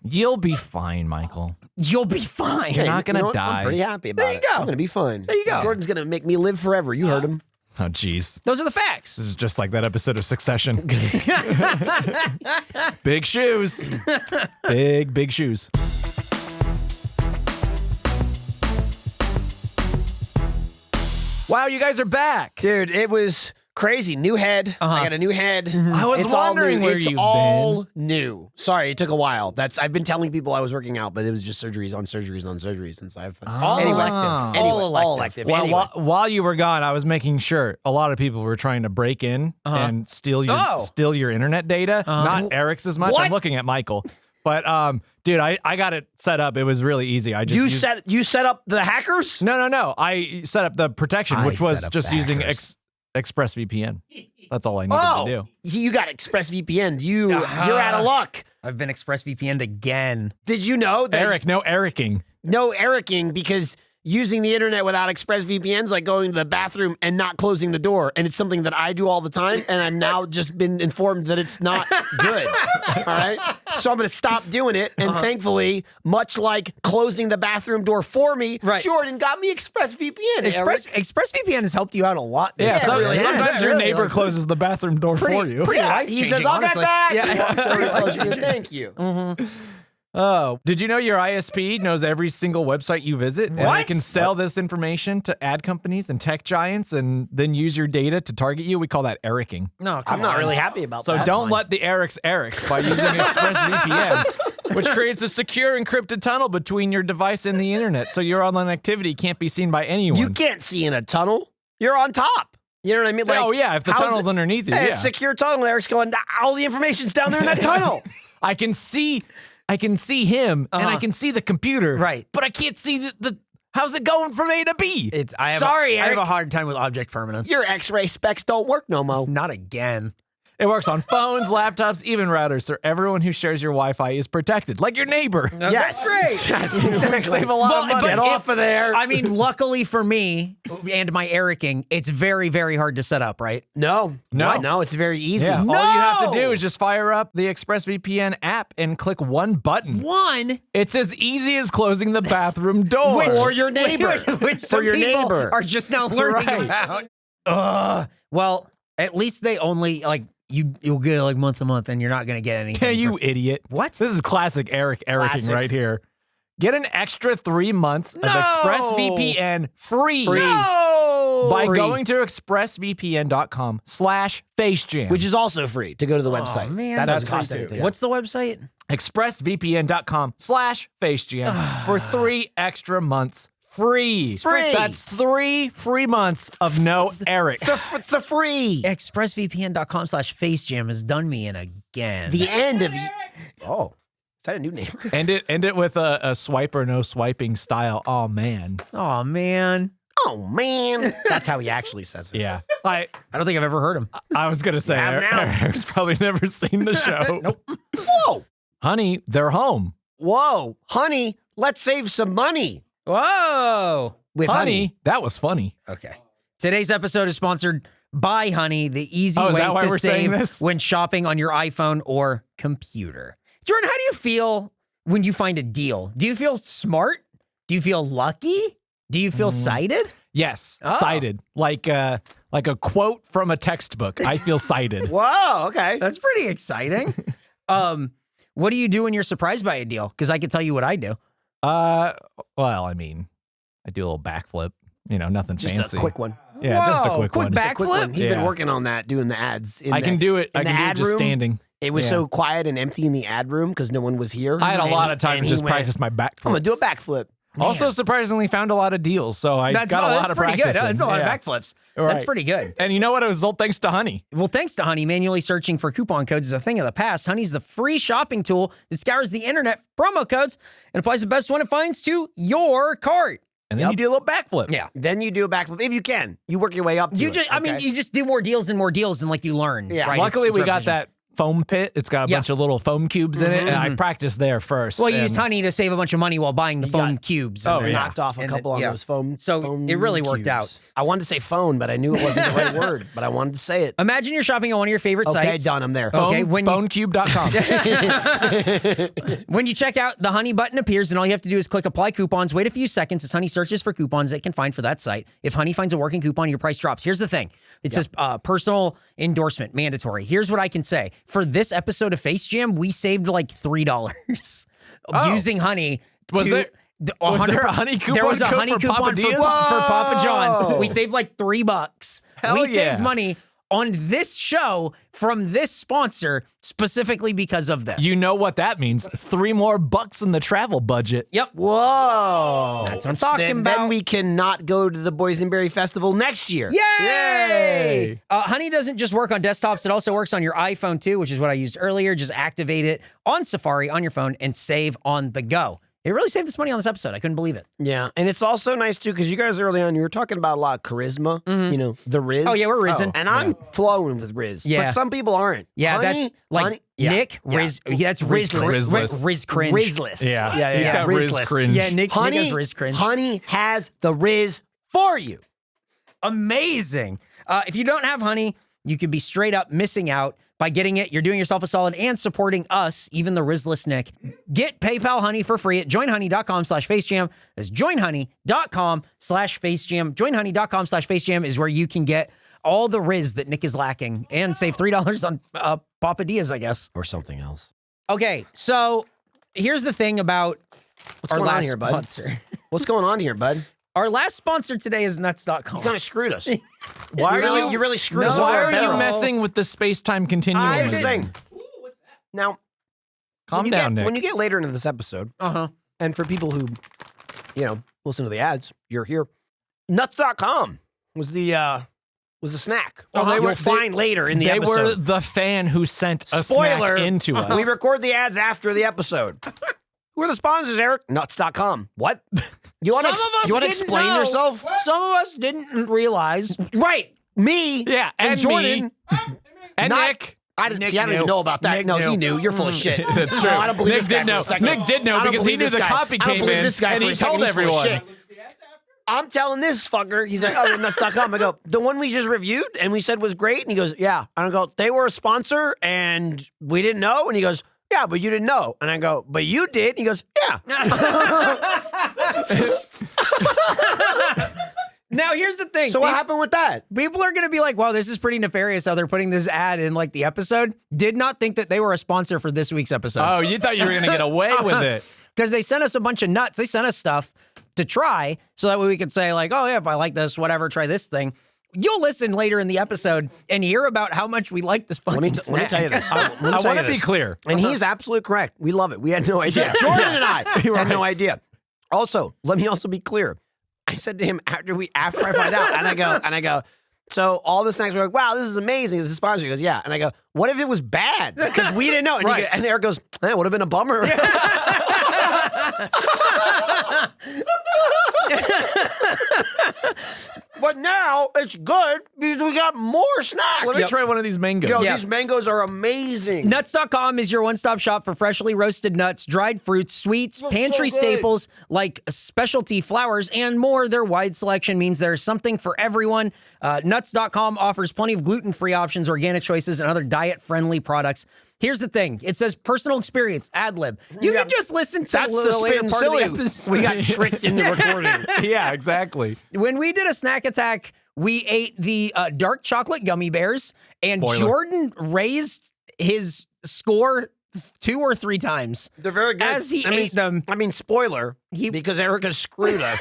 You'll be fine, Michael. You'll be fine. You're not gonna You know what? die. I'm pretty happy about you it. go. I'm gonna be fine. There you go. Jordan's gonna make me live forever. You heard him. Oh, jeez. Those are the facts. This is just like that episode of Succession. Big shoes. Big shoes. Wow, you guys are back. Dude, it was crazy. New head. I got a new head. I was It's all wondering new. where it's you've all new. Sorry, it took a while. I've been telling people I was working out, but it was just surgeries on surgeries on surgeries since I've All anyway, elective. Anyway, All elective. Well, Anyway. while you were gone, I was making sure a lot of people were trying to break in and steal your internet data. Not Eric's as much. What? I'm looking at Michael. But dude, I got it set up. It was really easy. I just you set up the hackers? No. I set up the protection, I which was set up just the using hackers. ExpressVPN. That's all I needed to do. You got ExpressVPN. You're out of luck. I've been ExpressVPN'd again. Did you know that Eric, no Ericing. no Ericing because using the internet without ExpressVPN is like going to the bathroom and not closing the door. And it's something that I do all the time. And I've now just been informed that it's not good. All right. So I'm going to stop doing it. And thankfully, much like closing the bathroom door for me, Right. Jordan got me ExpressVPN. Eric. ExpressVPN has helped you out a lot. Yeah, This year. sometimes your Really, neighbor like, closes the bathroom door for you. pretty Yeah, life he changing, says, I'll get honestly. that. Yeah. He walks over and tells you, thank you. Oh, did you know your ISP knows every single website you visit? And they can sell this information to ad companies and tech giants and then use your data to target you? We call that Ericing. No, I'm not really happy about So that. don't let the Erics Eric by using ExpressVPN. which creates a secure encrypted tunnel between your device and the internet, so your online activity can't be seen by anyone. You can't see in a tunnel. You're on top. You know what I mean? Oh, yeah, if the tunnel's underneath you, Hey, yeah. it's a secure tunnel. Eric's going, all the information's down there in that tunnel. I can see him, and I can see the computer. Right. But I can't see the how's it going from A to B? I have Eric. a hard time with object permanence. Your X-ray specs don't work no mo. Not again. It works on phones, laptops, even routers, so everyone who shares your Wi-Fi is protected, like your neighbor. Yes. That's great. Yes, exactly. Save a lot of money. Get off of there. I mean, luckily for me and my Ericing, it's very, very hard to set up, right? No. No, it's very easy. Yeah, all you have to do No! is just fire up the ExpressVPN app and click one button. One, It's as easy as closing the bathroom door. For your neighbor. which For some your people neighbor. are just now learning Right. about. Well, at least they only you'll get it like month to month, and you're not gonna get anything. Yeah, you idiot. What? This is classic Ericing Classic. right here. Get an extra 3 months of ExpressVPN free. No! By Free. going to expressvpn.com/facejam. Which is also free to go to the website. man. That That's doesn't cost free, too. anything. What's the website? expressvpn.com/facejam for 3 extra months free. Free. That's 3 free months of no Eric. It's the free. ExpressVPN.com/facejam has done me in again. The end of you. Oh, is that a new name? End it with a swipe or no swiping style. Oh man. Oh man. Oh, man. That's how he actually says it. Yeah. I don't think I've ever heard him. was gonna say have now. Eric's probably never seen the show. Nope. Whoa. Honey, they're home. Whoa. Honey, let's save some money. Whoa. With Honey, that was funny. Okay. Today's episode is sponsored by Honey, the easy Oh, is way that why to we're saying save this? when shopping on your iPhone or computer. Jordan, how do you feel when you find a deal? Do you feel smart? Do you feel lucky? Do you feel cited? Yes, Oh. cited. Like a quote from a textbook. I feel cited. Whoa, okay. That's pretty exciting. What do you do when you're surprised by a deal? Because I can tell you what I do. Well, I mean, I do a little backflip. You know, nothing Just fancy. a quick one. Yeah, just a Whoa, quick one. back- Quick one. Backflip? He's been Yeah. working on that, doing the ads. I can do it. in I the can do ad it just room. standing. It was Yeah. so quiet and empty in the ad room because no one was here. I had a And lot he- of time and to he just went, practice my backflip. I'm gonna do a backflip. Also, surprisingly, found a lot of deals, so I got a lot of pretty practice. good. That's a lot of Yeah. backflips. Right. That's pretty good. And you know what? It was all thanks to Honey. Well, thanks to Honey, manually searching for coupon codes is a thing of the past. Honey's the free shopping tool that scours the internet for promo codes and applies the best one it finds to your cart. And then you do a little backflip. Yeah. Then you do a backflip if you can. You work your way up. To You it, just, I mean, okay? you just do more deals and like you learn. Yeah. Right? Luckily, It's we got repetition. that foam pit. It's got a Yeah. bunch of little foam cubes in it, and I practiced there first. Well, you and- used Honey to save a bunch of money while buying the foam cubes. Oh, and yeah. knocked off a And couple then- on yeah. those foam. So foam it really worked cubes. out. I wanted to say phone, but I knew it wasn't the right word. But I wanted to say it. Imagine you're shopping on one of your favorite Okay, sites. done. I'm there. Okay, when you- phonecube.com. When you check out, the Honey button appears, and all you have to do is click Apply Coupons. Wait a few seconds as Honey searches for coupons it can find for that site. If Honey finds a working coupon, your price drops. Here's the thing. It says personal endorsement, mandatory. Here's what I can say. For this episode of Face Jam, we saved like $3 using Honey. Was to- there- was there a Honey coupon There was a code Honey for coupon for Papadias? Papa John's. Whoa. We saved like $3. Hell we yeah. saved money on this show from this sponsor specifically because of this. You know what that means? 3 more bucks in the travel budget. Yep. Whoa. That's what I'm talking then, about. Then we cannot go to the Boysenberry Festival next year. Yay! Honey doesn't just work on desktops. It also works on your iPhone too, which is what I used earlier. Just activate it on Safari on your phone and save on the go. It really saved us money on this episode. I couldn't believe it. Yeah, and it's also nice too because you guys early on you were talking about a lot of charisma. You know, the Riz. Oh, yeah, we're Rizzing. and I'm flowing with Riz. Yeah. but some people aren't. Yeah, Honey- that's like Honey- yeah. Nick Yeah. Riz. Yeah, that's Riz. Rizzless. Riz cringe. Rizzless. Yeah. He's got Rizzless. Riz cringe. Yeah, Nick Honey, has Riz cringe. Honey has the Riz for you. Amazing. If you don't have Honey, you could be straight up missing out. By getting it, you're doing yourself a solid and supporting us, even the Rizless Nick. Get PayPal Honey for free at joinhoney.com/facejam. That's joinhoney.com/facejam. Joinhoney.com/facejam is where you can get all the Riz that Nick is lacking and save $3 on Papadias, I guess. Or something else. Okay, so here's the thing about What's our going on last here, bud? sponsor. What's going on here, bud? Our last sponsor today is nuts.com. You kind of screwed us. Why you really screwed us Why over. are you barrel. messing with the space-time continuum? Here's the again? thing. Now, Calm down, Nick. When you get later into this episode, and for people who, listen to the ads, you're here. Nuts.com was the snack. You'll find later in the episode. They were the fan who sent a Spoiler, snack into us. We record the ads after the episode. Who are the sponsors, Eric? Nuts.com. What? You want to explain yourself? Some of us didn't realize. Right. Me. Yeah, and Jordan. And Nick. I didn't even know about that. Nick knew. He knew. You're full of shit. That's true. No, I don't believe Nick this guy did know. for a second. Nick did know I don't because he believe knew this the guy. copy I don't came believe in this guy and for he a second. told He's full of everyone. shit. I'm telling this fucker. He's like, oh, nuts.com. I go, the one we just reviewed and we said was great. And he goes, yeah. And I go, they were a sponsor and we didn't know. And he goes, yeah, but you didn't know. And I go, but you did. And he goes, yeah. Now, here's the thing. So what happened with that? People are going to be like, wow, this is pretty nefarious how they're putting this ad in like the episode. Did not think that they were a sponsor for this week's episode. Oh, you thought you were going to get away with it. Because they sent us a bunch of nuts. They sent us stuff to try so that way we could say like, oh yeah, if I like this, whatever, try this thing. You'll listen later in the episode and hear about how much we like this fucking Let me tell you this. I want to be clear. And he's absolutely correct. We love it. We had no idea. Jordan and I had no idea. Also, let me also be clear. I said to him after I find out, and I go, so all the snacks were like, wow, this is amazing. This is a sponsor. He goes, yeah. And I go, what if it was bad? Because we didn't know. And, and Eric goes, that would have been a bummer. But now it's good because we got more snacks. Let me try one of these mangoes. Yo, these mangoes are amazing. Nuts.com is your one-stop shop for freshly roasted nuts, dried fruits, sweets, pantry staples like specialty flours, and more. Their wide selection means there's something for everyone. Nuts.com offers plenty of gluten-free options, organic choices, and other diet-friendly products. Here's the thing. It says personal experience, ad lib. You can just listen to That's the later spin part silly. of the episode. We got tricked into recording. Yeah, exactly. When we did a snack attack, we ate the dark chocolate gummy bears, and Spoiler. Jordan raised his score 2 or 3 times. They're very good. As he ate them. I mean, spoiler, because Erica screwed us.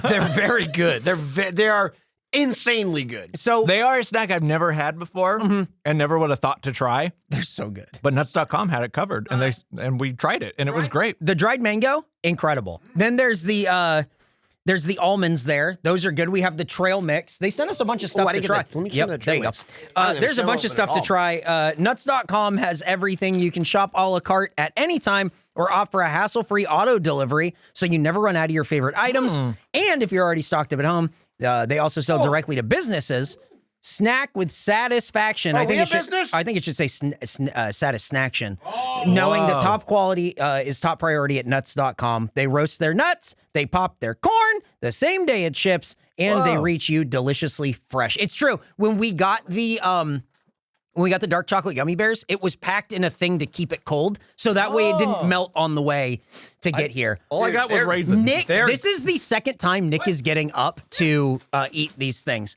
They're very good. They are insanely good. So They are a snack I've never had before and never would have thought to try. they're so good. But Nuts.com had it covered, and we tried it, and it was great. The dried mango, incredible. Then there's the almonds there. Those are good. We have the trail mix. They sent us a bunch of stuff I to didn't try. get that. Let me Yep, try that there you trail go. mix. I didn't There's a understand bunch of what stuff it to all. try. Nuts.com has everything. You can shop a la carte at any time or opt for a hassle-free auto delivery so you never run out of your favorite items. And if you're already stocked up at home, they also sell directly to businesses. Snack with satisfaction. I think it should say satisfaction. Knowing that top quality is top priority at nuts.com. They roast their nuts, they pop their corn the same day it ships, and they reach you deliciously fresh. It's true. When we got the dark chocolate gummy bears, it was packed in a thing to keep it cold, so that way it didn't melt on the way to get here. All I got was raisins. Nick, this is the second time Nick is getting up to eat these things.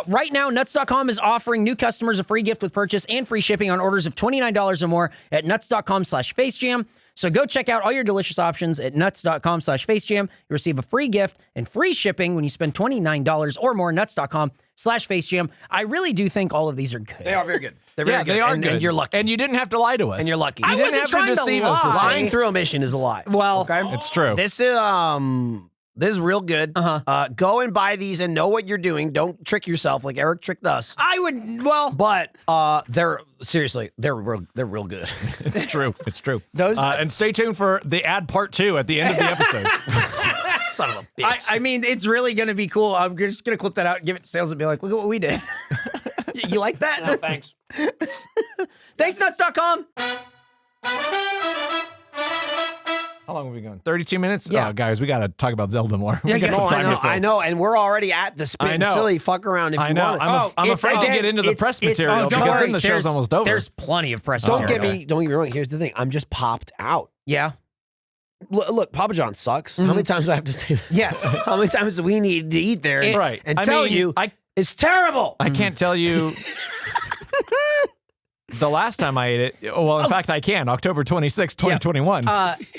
Right now, Nuts.com is offering new customers a free gift with purchase and free shipping on orders of $29 or more at Nuts.com/FaceJam. So go check out all your delicious options at Nuts.com/FaceJam. You receive a free gift and free shipping when you spend $29 or more. Nuts.com/FaceJam. I really do think all of these are good. They are very good. They're very good. They are and, good. And you're lucky. And you didn't have to lie to us. And you're lucky. You I didn't wasn't have trying to to deceive us this lie. Lying way. through omission is a lie. Well, okay? It's true. This is real good. Go and buy these and know what you're doing. Don't trick yourself like Eric tricked us. I would, well, But they're real good. It's true. It's true. Those- and stay tuned for the ad part 2 at the end of the episode. Son of a bitch. I mean, it's really going to be cool. I'm just going to clip that out and give it to sales and be like, look at what we did. You like that? No, thanks. Thanks, Nuts.com. How long have we gone? 32 minutes? Yeah. Oh, guys, we got to talk about Zelda more. We got No, some time to fill. I know, and we're already at the I spin know. silly fuck around if I you know. want. I'm afraid to get into the press material because then the show's almost over. There's plenty of press Don't material. get me wrong. Here's the thing. I'm just popped out. Yeah. Look, Papa John sucks. How many times do I have to say that? Yes. How many times do we need to eat there and, Right. and I tell mean, you I it's terrible? I can't tell you the last time I ate it. Well, in fact, I can. October 26, 2021.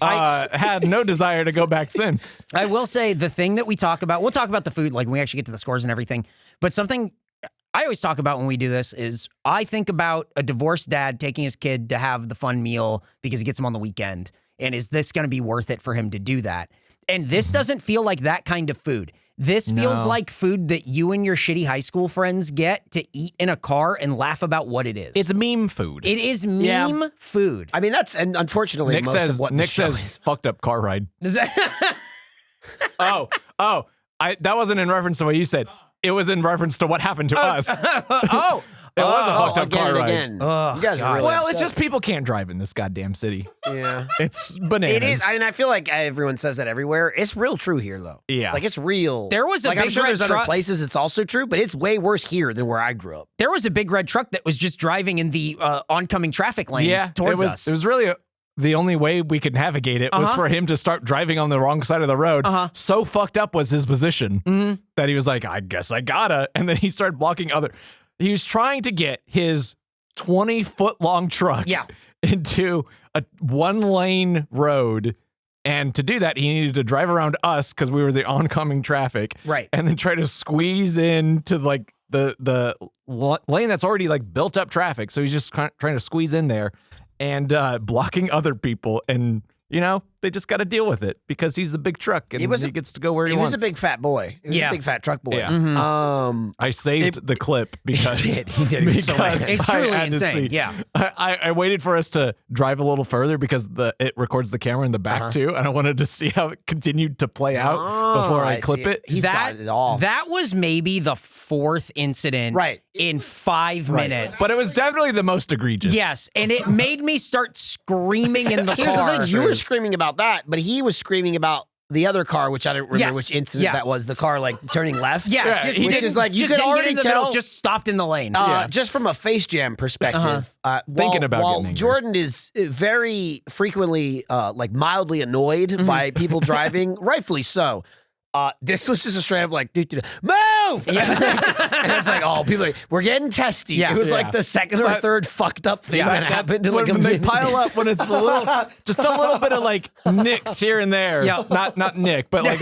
Had no desire to go back since. I will say the thing that we talk about, we'll talk about the food, like when we actually get to the scores and everything, but something I always talk about when we do this is I think about a divorced dad taking his kid to have the fun meal because he gets him on the weekend. And is this going to be worth it for him to do that? And this doesn't feel like that kind of food. This feels like food that you and your shitty high school friends get to eat in a car and laugh about what it is. It's meme food. It is meme food. I mean, and unfortunately, Nick most says, of what Nick the show says is. fucked up car ride. That wasn't in reference to what you said. It was in reference to what happened to us. It was a fucked up car ride. Again. Oh, You guys are really Well, it's upset. just people can't drive in this goddamn city. Yeah. It's bananas. It is. I mean, I feel like everyone says that everywhere. It's real true here, though. Yeah. Like, it's real. There was a like, I'm big sure red there's other truck- places it's also true, but it's way worse here than where I grew up. There was a big red truck that was just driving in the oncoming traffic lanes towards us. It was really the only way we could navigate it was for him to start driving on the wrong side of the road. So fucked up was his position that he was like, I guess I gotta. And then he started blocking he was trying to get his 20-foot long truck into a 1-lane road. And to do that, he needed to drive around us because we were the oncoming traffic. Right. And then try to squeeze into like the lane that's already like built up traffic. So he's just trying to squeeze in there and blocking other people. And, you know, they just got to deal with it because he's the big truck and he gets to go where he wants. He was a big fat boy. He was a big fat truck boy. Yeah. I saved the clip because He did. He was so because mad. It's I truly had to insane. see. Yeah. I waited for us to drive a little further because it records the camera in the back too, and I wanted to see how it continued to play out before I clip see. it. He's got it all. That was maybe the fourth incident in 5 minutes. But it was definitely the most egregious. Yes, and it made me start screaming in the Here's car. the thing. You were screaming about that, but he was screaming about the other car, which I don't remember Yes. which incident Yeah. that was. The car like turning left. Yeah, he which didn't- is like you just could didn't get already in the tell. middle, just stopped in the lane. Just from a Face Jam perspective, Thinking about while getting angry. Jordan is very frequently like mildly annoyed by people driving, rightfully so. This was just a straight up like, dude, move! And it's like, oh, people, we're getting testy. Yeah. It was Yeah. like the second or third fucked up thing that happened. In when, like a when they minute. pile up, when it's a little, just a little bit of like nicks here and there. Yeah. Not Nick, but like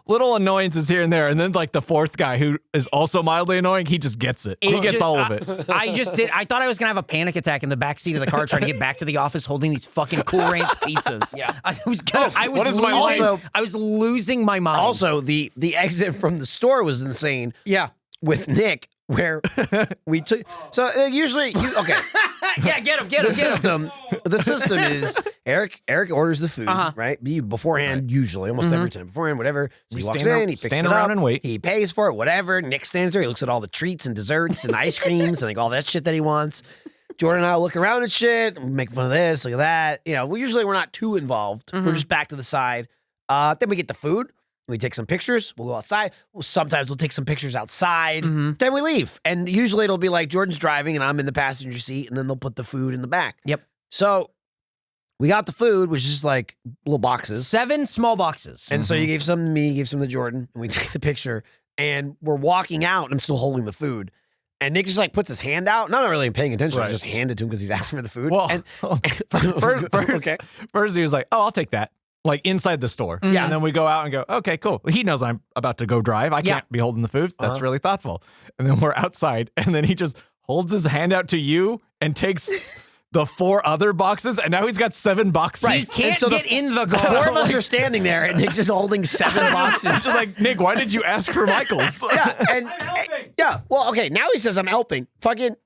little annoyances here and there. And then like the fourth guy who is also mildly annoying, he just gets it. He gets all of it. I thought I was gonna have a panic attack in the back seat of the car trying to get back to the office holding these fucking Cool Ranch pizzas. Yeah. I was what is my losing, life? I was losing my mind. Also, the exit from the store was insane yeah. with Nick, where we took. So usually, okay. Yeah, get him. The system is Eric orders the food, right? Beforehand, usually, almost every time. Beforehand, whatever. So he walks stand in, he picks stand it around up, and wait. he pays for it, whatever. Nick stands there, he looks at all the treats and desserts and ice creams and like all that shit that he wants. Jordan and I look around at shit, make fun of this, look at that. You know, we're not too involved. We're just back to the side. Then we get the food. We take some pictures. We'll go outside. Sometimes we'll take some pictures outside. Then we leave. And usually it'll be like Jordan's driving and I'm in the passenger seat, and then they'll put the food in the back. Yep. So we got the food, which is just like little boxes. 7 small boxes. And so you gave some to me, you gave some to Jordan, and we take the picture. And we're walking out, and I'm still holding the food. And Nick just like puts his hand out. And I'm not really paying attention. I just hand it to him because he's asking for the food. Well, And, first he was like, oh, I'll take that. Like inside the store. Yeah. And then we go out and go, okay, cool. He knows I'm about to go drive. I can't be holding the food. That's really thoughtful. And then we're outside, and then he just holds his hand out to you and takes the 4 other boxes, and now he's got 7 boxes. He can't so get in the The car. 4 of us are standing there, and Nick's just holding 7 boxes. It's just like, Nick, why did you ask for Michael's? Well, okay. Now he says I'm helping. Fucking,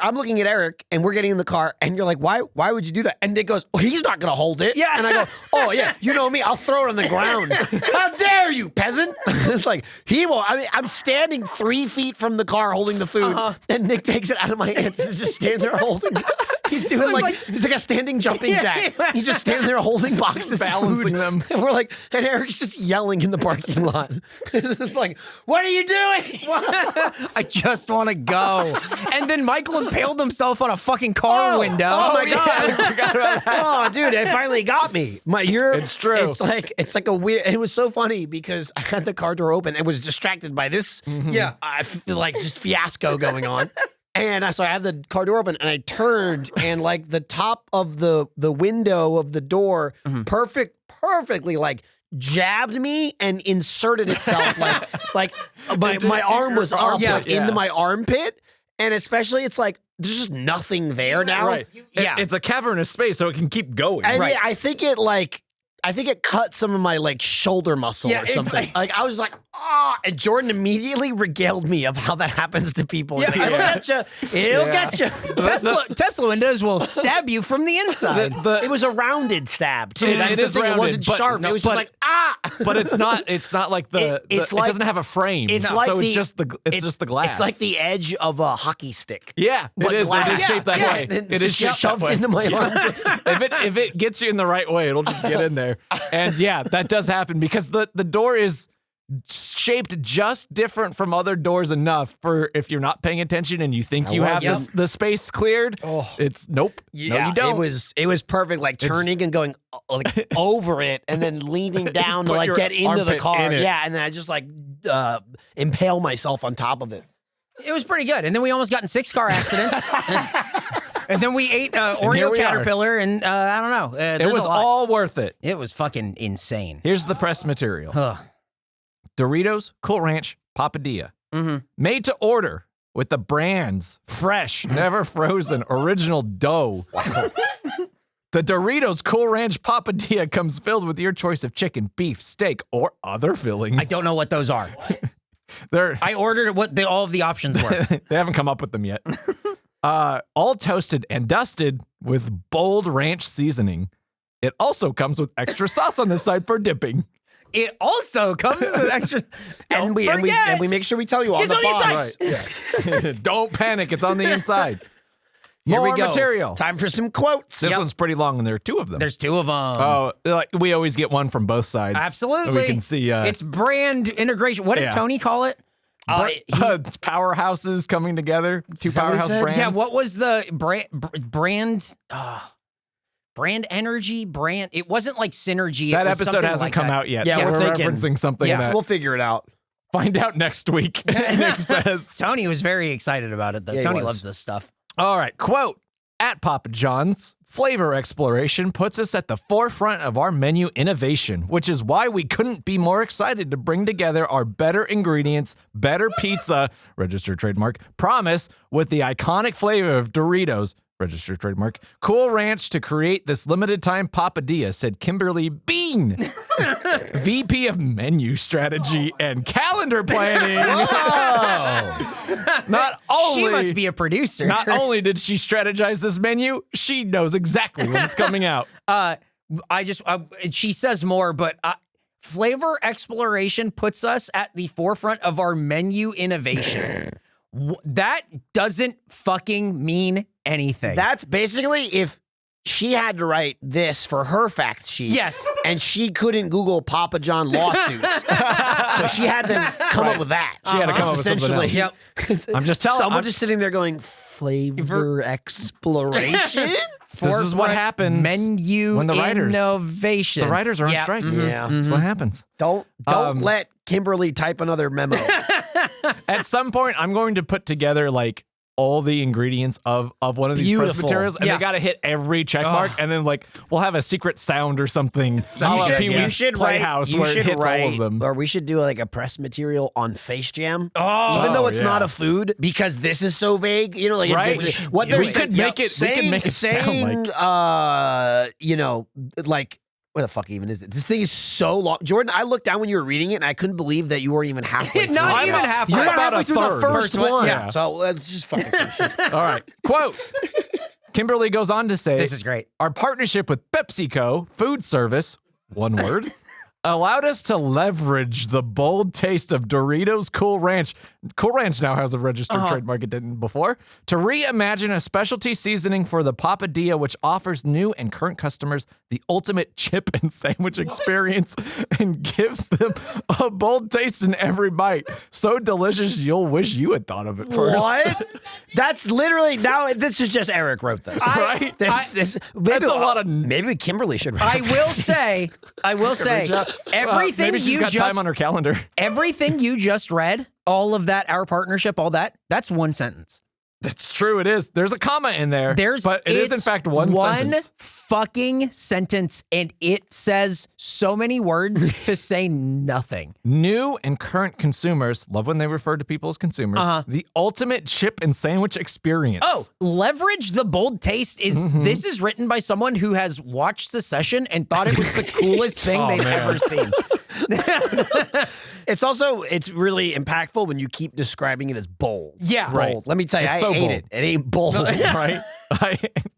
I'm looking at Eric, and we're getting in the car, and you're like, why would you do that? And Nick goes, oh, he's not gonna hold it. Yeah. And I go, oh yeah, you know me, I'll throw it on the ground. How dare you, peasant? It's like he won't. I mean, I'm standing 3 feet from the car holding the food, and Nick takes it out of my hands and just stands there holding it. He's doing he's like a standing jumping jack. He's just standing there holding boxes, Balancing of food. them. And we're like, and Eric's just yelling in the parking lot. It's like, what are you doing? I just want to go. And then Michael impaled himself on a fucking car window. Oh my god! I forgot about that. Oh, dude, it finally got me. It's true. It's like a weird. It was so funny because I had the car door open and was distracted by this. Yeah. I feel like just fiasco going on. And so I had the car door open, and I turned, and like the top of the window of the door, perfectly like jabbed me and inserted itself like my arm was up into my armpit, and especially it's like there's just nothing there now. Right. It's a cavernous space, so it can keep going. And I think it cut some of my like shoulder muscle or something. Like I was like, and Jordan immediately regaled me of how that happens to people. He's like, it'll get you. Tesla windows will stab you from the inside. It was a rounded stab too. It is rounded. It wasn't sharp. It was just like But it's not like it doesn't have a frame. It's like it's just the glass. It's like the edge of a hockey stick. Yeah, but it is. glass. It is shaped that way. It is shoved into my arm. If it gets you in the right way, it'll just get in there. And yeah, that does happen because the door is shaped just different from other doors enough for if you're not paying attention and you think you have the space cleared. It's nope. Yeah, no, you don't. It was perfect. Like turning and going like over it, and then leaning down to like get into the car. Yeah, and then I just like impale myself on top of it. It was pretty good. And then we almost got in 6 car accidents. And then we ate Oreo caterpillar, and I don't know. It was all worth it. It was fucking insane. Here's the press material. Doritos, Cool Ranch, Papadia. Made to order with the brand's fresh, never frozen, original dough. The Doritos Cool Ranch Papadia comes filled with your choice of chicken, beef, steak, or other fillings. I don't know what those are. I ordered what all of the options were. They haven't come up with them yet. All toasted and dusted with bold ranch seasoning. It also comes with extra sauce on the side for dipping. It also comes with extra. And we make sure we tell you on the box. Right. Yeah. Don't panic. It's on the inside. Here More we go. material. Time for some quotes. This one's pretty long, and there are 2 of them. There's 2 of them. Oh, like we always get one from both sides. Absolutely. We can see. It's brand integration. What did Tony call it? Powerhouses coming together. 2 powerhouse brands. Yeah. What was the brand? Brand energy, brand. It wasn't like synergy. That episode hasn't come out yet. Yeah, so we're referencing something. Yeah, we'll figure it out. Find out next week. Nick says. Tony was very excited about it, though. Yeah, Tony loves this stuff. All right, quote, at Papa John's, flavor exploration puts us at the forefront of our menu innovation, which is why we couldn't be more excited to bring together our better ingredients, better pizza, registered trademark, promise with the iconic flavor of Doritos, registered trademark, Cool Ranch to create this limited time Papadia, said Kimberly Bean, VP of Menu Strategy and Calendar Planning. Not only she must be a producer. Not only did she strategize this menu, she knows exactly when it's coming out. She says more, but flavor exploration puts us at the forefront of our menu innovation. That doesn't fucking mean anything. That's basically if she had to write this for her fact sheet. Yes. And she couldn't Google Papa John lawsuits. So she had to come up with that. She had to come up with something else. Yep. I'm just telling Someone just sitting there going, flavor exploration? This is what happens menu when the writers, innovation. The writers are on strike. Yeah. That's what happens. Don't let Kimberly type another memo. At some point, I'm going to put together like all the ingredients of one of these press materials, and they got to hit every check mark, and then like we'll have a secret sound or something. You should Playhouse write, where it hits all of them. Or we should do like a press material on Face Jam, even though it's not a food, because this is so vague. You know, like what they're saying. We could make it sound like you know, like. Where the fuck even is it? This thing is so long. Jordan, I looked down when you were reading it, and I couldn't believe that you weren't even halfway through. Not even halfway. You're about halfway a through third. the first one. Yeah. So let's just fucking finish it. All right. Quote. Kimberly goes on to say, this is great. Our partnership with PepsiCo food service, one word, allowed us to leverage the bold taste of Doritos Cool Ranch. Cool Ranch now has a registered trademark it didn't before. To reimagine a specialty seasoning for the Papadia, which offers new and current customers the ultimate chip and sandwich experience and gives them a bold taste in every bite. So delicious, you'll wish you had thought of it first. What? That's literally, now this is just Eric wrote this. Right? Maybe That's a lot of... Maybe Kimberly should write I will say, everything maybe she's you got just time on her calendar. everything you just read, all of that, our partnership, all that, that's one sentence. That's true. It is. There's a comma in there. But it is in fact one sentence. Fucking sentence, and it says so many words to say nothing. New and current consumers love when they refer to people as consumers. The ultimate chip and sandwich experience. Oh, leverage the bold taste is this is written by someone who has watched Succession and thought it was the coolest thing they've ever seen. It's really impactful when you keep describing it as bold. Yeah. Bold. Right. Let me tell you, It's I so ate bold. it. It ain't bold. Right?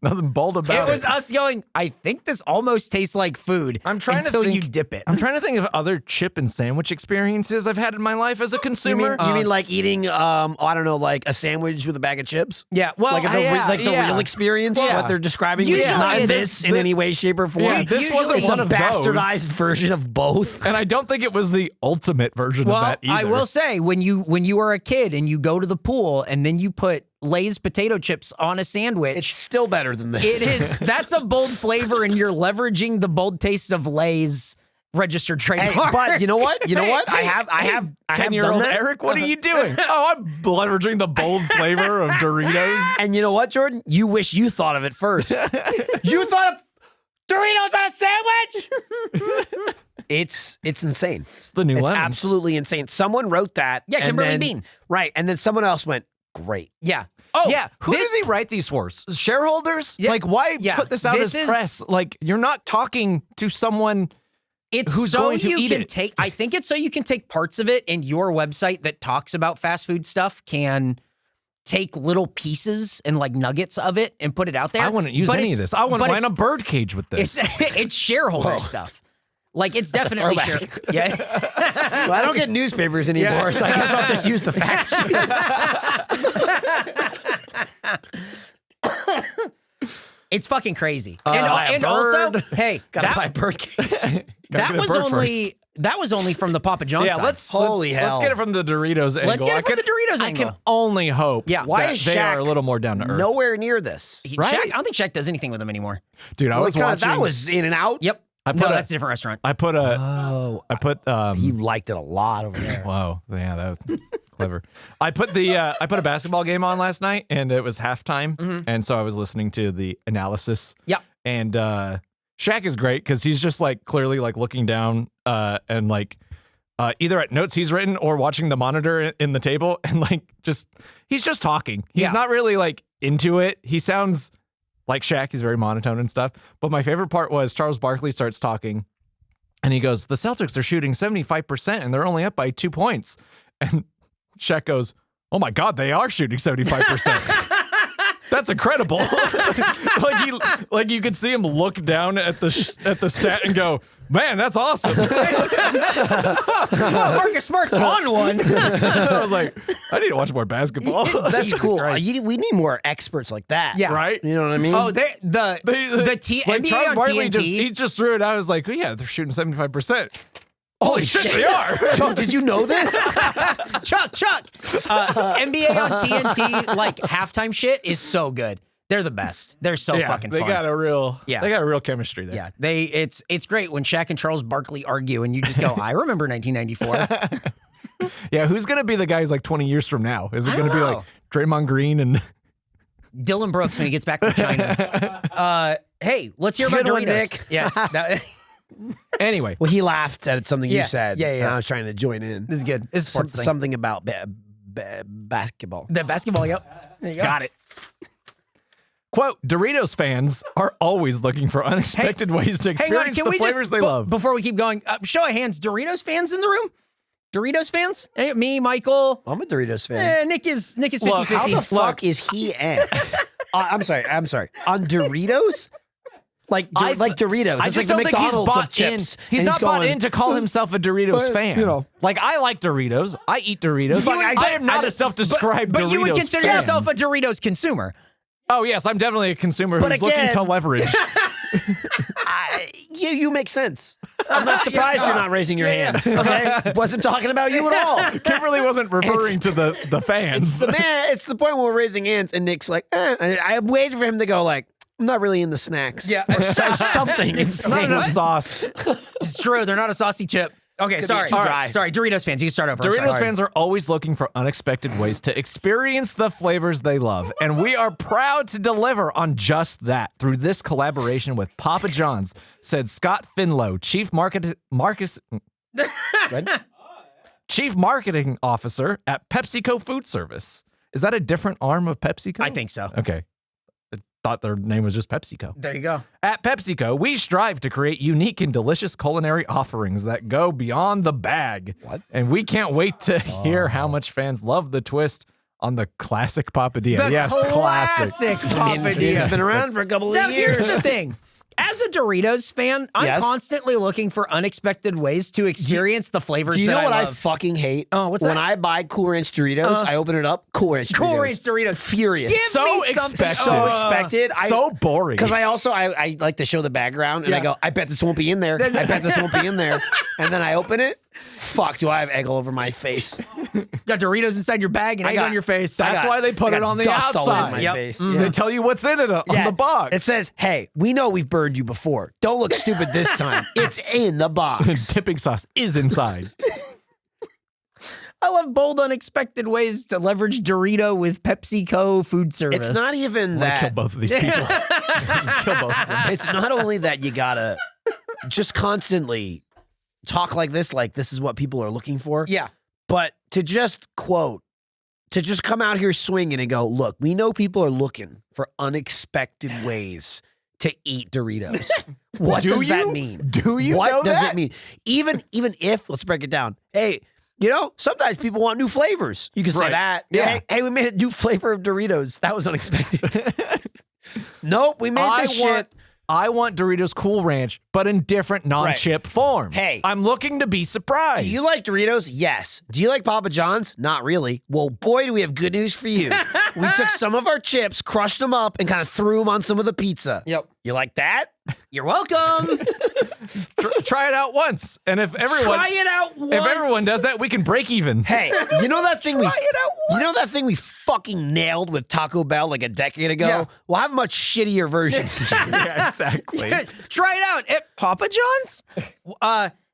Nothing bold about It was us going, I think this almost tastes like food I'm trying until to think, you dip it. I'm trying to think of other chip and sandwich experiences I've had in my life as a consumer. You mean like eating, I don't know, like a sandwich with a bag of chips? Yeah, well, Like the real experience, what they're describing, which is Usually not it's- this in any way, shape, or form. Yeah, this wasn't it's one a of those. bastardized version of both. And I don't think it was the ultimate version Well, of that either. I will say when you are a kid and you go to the pool and then you put Lay's potato chips on a sandwich, It's still better than this. it is that's a bold flavor and you're leveraging the bold taste of Lay's registered Hey, trademark. but you know what? I have 10-year-old done that. Eric, what are you doing? Oh, I'm leveraging the bold flavor of Doritos. And you know what, Jordan? You wish you thought of it first. You thought of Doritos on a sandwich? It's insane. It's the new It's lemons. absolutely insane. Someone wrote that. Yeah, and Kimberly then- Bean. Right. And then someone else went, great. Yeah. Oh, Yeah, who this- does he write these for? Shareholders? Yeah, Like, why yeah, put this out this as is- press? Like, you're not talking to someone. It's Who's so going to you eat can it? take. I think it's so you can take parts of it, and your website that talks about fast food stuff can take little pieces and like nuggets of it and put it out there. I wouldn't use But any of it's- this. I wouldn't but line a it's- bird cage with this. It's shareholder stuff. Like it's definitely share. throwback. Yeah. Well, I don't get newspapers anymore, so I guess I'll just use the fact sheets. It's fucking crazy. buy a and also, bird. hey, Gotta buy bird cage. that get a was bird only from the Papa John's yeah, side. let's Holy let's hell. get it from the Doritos angle. Let's get it from the Doritos I angle. can only hope Yeah. Why that is they Shaq are a little more down to earth. Nowhere near this. Right? Shaq, I don't think Shaq does anything with them anymore. Dude, I was watching. That was in and out. Yep. I No, put a- that's a different restaurant. I put a. Oh, I put. he liked it a lot over there. Whoa, yeah, that was clever. I put a basketball game on last night, and it was halftime, and so I was listening to the analysis. Yep. And Shaq is great because he's just like clearly like looking down and like either at notes he's written or watching the monitor in the table, and like he's just talking. He's Yeah. not really like into it. He sounds like Shaq. He's very monotone and stuff. But my favorite part was Charles Barkley starts talking. And he goes, the Celtics are shooting 75% and they're only up by 2 points. And Shaq goes, oh my God, they are shooting 75%. That's incredible. like you could see him look down at the stat and go, man, that's awesome. Oh, Marcus Smart's on one. I was like, I need to watch more basketball. That's Jesus cool. Christ. We need more experts like that. Yeah. Right? You know what I mean? Oh, the Like NBA Charles on Barkley TNT. he just threw it out. I was like, oh, yeah, they're shooting 75%. Holy shit, they are. Chuck, did you know this? Chuck. NBA on TNT like halftime shit is so good. They're the best. They're so fucking they fun. got a real Yeah. they got a real chemistry there. Yeah, it's great when Shaq and Charles Barkley argue, and you just go, "I remember 1994." Yeah, who's gonna be the guy who's like 20 years from now? Is it I gonna don't be know. like Draymond Green and Dylan Brooks when he gets back from China. Hey, let's hear about Good one, Doritos. Nick. Yeah, anyway? Well, he laughed at something Yeah, you said. yeah, yeah. And I was trying to join in. this is good. This is a sports thing. Something about basketball. The basketball. Yep. There you go. Got it. Quote, Doritos fans are always looking for unexpected ways to Hang on, experience can the we flavors just they love. before we keep going? Show of hands, Doritos fans in the room. Doritos fans? Hey, me, Michael. I'm a Doritos fan. Nick is 50-50. Look, how the fuck is he in? I'm sorry. On Doritos? Like Doritos. I It's just like the don't think he's McDonald's of bought chips. in. He's And not bought going, in to call himself a Doritos But, fan. you know. Like I like Doritos. I eat Doritos. But I am not a self-described But Doritos you would consider fan. yourself a Doritos consumer. Oh yes, I'm definitely a consumer But who's looking again- to leverage. You make sense. I'm not surprised you're not raising your hand. Okay? Wasn't talking about you at all. Kimberly wasn't referring to the fans. It's the point where we're raising hands and Nick's like, I'm waiting for him to go like, I'm not really in the snacks. Yeah. Or something Not insane. enough sauce. It's true. They're not a saucy chip. Okay, Could be sorry. too dry. Sorry, Doritos fans, you can start over. I'm Doritos sorry. fans are always looking for unexpected ways to experience the flavors they love, and we are proud to deliver on just that through this collaboration with Papa John's, said Scott Finlow, Chief Marketing Officer at PepsiCo Food Service. Is that a different arm of PepsiCo? I think so. Okay. I thought their name was just PepsiCo. There you go. At PepsiCo, we strive to create unique and delicious culinary offerings that go beyond the bag. What? And we can't wait to hear how much fans love the twist on the classic Papadia. The Yes, classic Papadia. It's been around for a couple Now, of years. here's the thing. As a Doritos fan, I'm Yes. constantly looking for unexpected ways to experience the flavors Do you know that what I I love. fucking hate? Oh, what's when that? I buy Cool Ranch Doritos, I open it up. Cool Ranch Doritos. Cool Ranch Doritos. Furious. Give So me some- expected. so expected. So boring. Because I like to show the background and I Yeah. go, I bet this won't be in there. I bet this won't be in there. And then I open it. Fuck, do I have egg all over my face? Got Doritos inside your bag and I egg got- on your face. That's why they put I it got on the dust all over outside. my Yep. face. They tell you what's in it on Yeah. the box. It says, hey, we know we've burned you before. Don't look stupid this time. It's in the box. Dipping sauce is inside. I love bold, unexpected ways to leverage Dorito with PepsiCo food service. It's not even I want to kill that. both of these people. Kill both of them. It's not only that you gotta just constantly talk like this is what people are looking for. Yeah. But to just come out here swinging and go, look, we know people are looking for unexpected ways to eat Doritos. What Do does that you? mean? Do you What know does that? it mean? Even if, let's break it down. Hey, sometimes people want new flavors. You can say Right. that. Yeah. Hey, we made a new flavor of Doritos. That was unexpected. Nope, we made this shit. I want Doritos Cool Ranch, but in different non-chip forms. Hey. I'm looking to be surprised. Do you like Doritos? Yes. Do you like Papa John's? Not really. Well, boy, do we have good news for you. We took some of our chips, crushed them up, and kind of threw them on some of the pizza. Yep. You like that? You're welcome. Try it out once, and if everyone Try it out once. if everyone does that, we can break even. Hey, you know that thing Try it out once. you know that thing we fucking nailed with Taco Bell like a decade ago? Yeah. We'll have a much shittier version. Yeah, exactly. Try it out at Papa John's.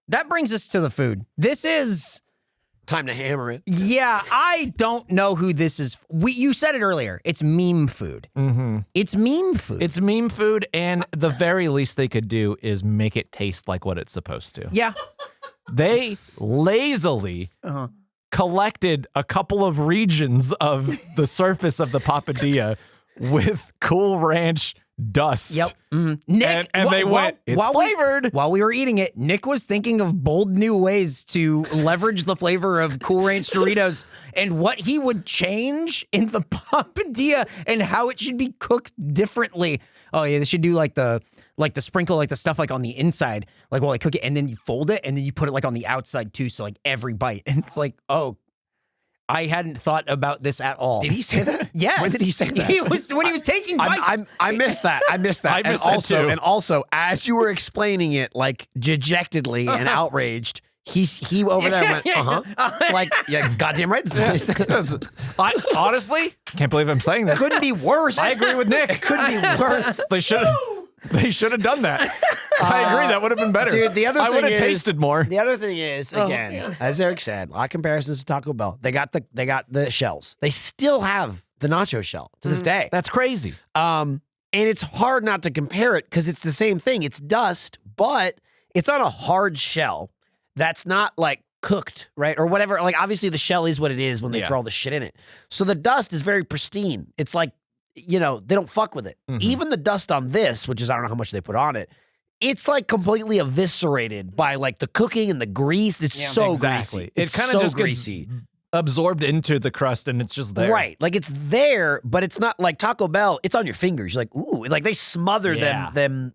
That brings us to the food. This is, Time to hammer it. yeah, I don't know who this is. You said it earlier. It's meme food. Mm-hmm. It's meme food. It's meme food, and the very least they could do is make it taste like what it's supposed to. yeah. They lazily collected a couple of regions of the surface of the Papadia with Cool Ranch dust. Yep. Nick, And they went, it's flavored. While we were eating it, Nick was thinking of bold new ways to leverage the flavor of Cool Ranch Doritos and what he would change in the Papadia and how it should be cooked differently. Oh yeah, they should do like the sprinkle, like the stuff like on the inside, like while I cook it, and then you fold it, and then you put it like on the outside too, so like every bite. And it's like, oh, I hadn't thought about this at all. Did he say that? Yes. When did he say that? He was when he was taking bites. I missed that. I missed that. I missed that too. And also, as you were explaining it, like dejectedly and outraged, he over there went, like, yeah, goddamn right. That's what he said. I honestly can't believe I'm saying this. Couldn't be worse. I agree with Nick. It couldn't be worse. They should have done that. I agree. That would have been better. Dude, the other I thing would have is, tasted more. The other thing is, again, as Eric said, a lot of comparisons to Taco Bell. They got the shells. They still have the nacho shell to this day. That's crazy. And it's hard not to compare it because it's the same thing. It's dust, but it's on a hard shell that's not like cooked, right? Or whatever. Like, obviously the shell is what it is when they throw all the shit in it. So the dust is very pristine. It's like, they don't fuck with it. Even the dust on this, which is, I don't know how much they put on it, it's like completely eviscerated by like the cooking and the grease. It's so greasy. It It's kind of so just greasy. gets absorbed into the crust, and it's just there. Right. Like, it's there, but it's not like Taco Bell. It's on your fingers. You're like, ooh, like they smother them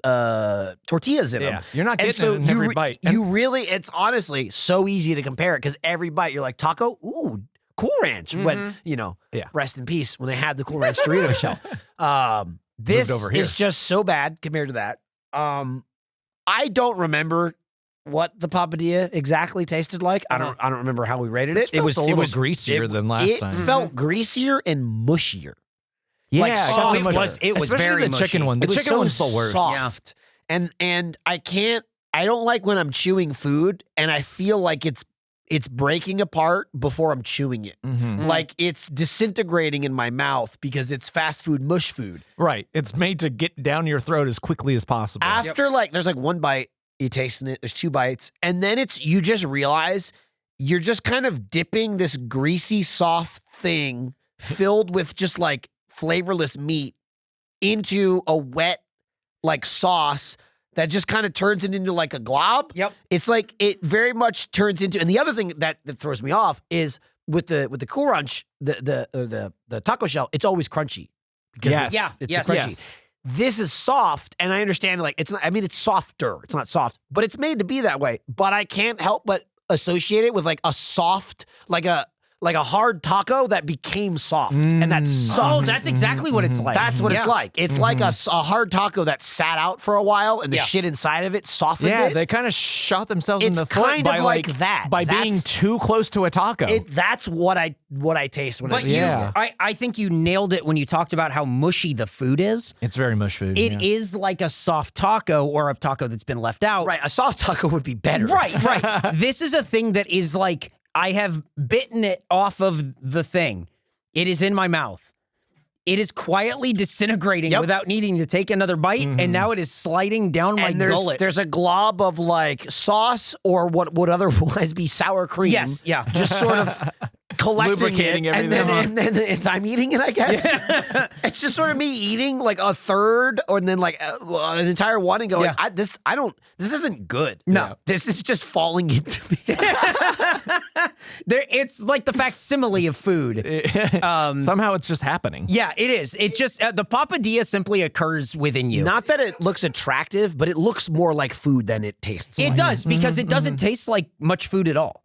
tortillas in them. Yeah. You're not And getting it in every bite. You really, it's honestly so easy to compare it because every bite you're like, taco, ooh, Cool Ranch. When, rest in peace, when they had the Cool Ranch Dorito shell. This over here. is just so bad compared to that. I don't remember what the Papadia exactly tasted like. I don't remember how we rated it. It was a little greasier than last time. It felt greasier and mushier. Yeah, Like, it got soft. so much- it was especially very the chicken mushy. one. The It was chicken so one's the worst. soft. And I can't I don't like when I'm chewing food and I feel like it's breaking apart before I'm chewing it. Like it's disintegrating in my mouth because it's fast food mush food. Right. It's made to get down your throat as quickly as possible. After like there's like one bite, you tasting it, there's 2 bites, and then you just realize you're just kind of dipping this greasy, soft thing filled with just like flavorless meat into a wet like sauce that just kind of turns it into like a glob. Yep. It's like it very much turns into, and the other thing that throws me off is with the Cool Ranch, the taco shell, it's always crunchy. Because it's crunchy. Yes. This is soft, and I understand like it's not, I mean it's softer. It's not soft, but it's made to be that way. But I can't help but associate it with like a soft, like a hard taco that became soft, and that's soft. Oh, that's exactly what it's like. That's what it's like. It's like a hard taco that sat out for a while, and the shit inside of it softened it. They kind of shot themselves in It's the foot kind by of like that. by being too close to a taco. That's what I taste when I But eat Yeah. I think you nailed it when you talked about how mushy the food is. It's very mush food. It is like a soft taco or a taco that's been left out. Right, a soft taco would be better. Right. This is a thing that is like, I have bitten it off of the thing. It is in my mouth. It is quietly disintegrating without needing to take another bite, and now it is sliding down my And gullet. there's a glob of like sauce or what would otherwise be sour cream. Yes, yeah. Just sort of collecting Lubricating it, and everything. then I'm eating it, I guess. It's just sort of me eating like a third or then like an entire one and going, this isn't good. No. This is just falling into me. It's like the facsimile of food. Somehow it's just happening. Yeah, it is. It just, the papadia simply occurs within you. Not that it looks attractive, but it looks more like food than it tastes It like. does, because it doesn't taste like much food at all.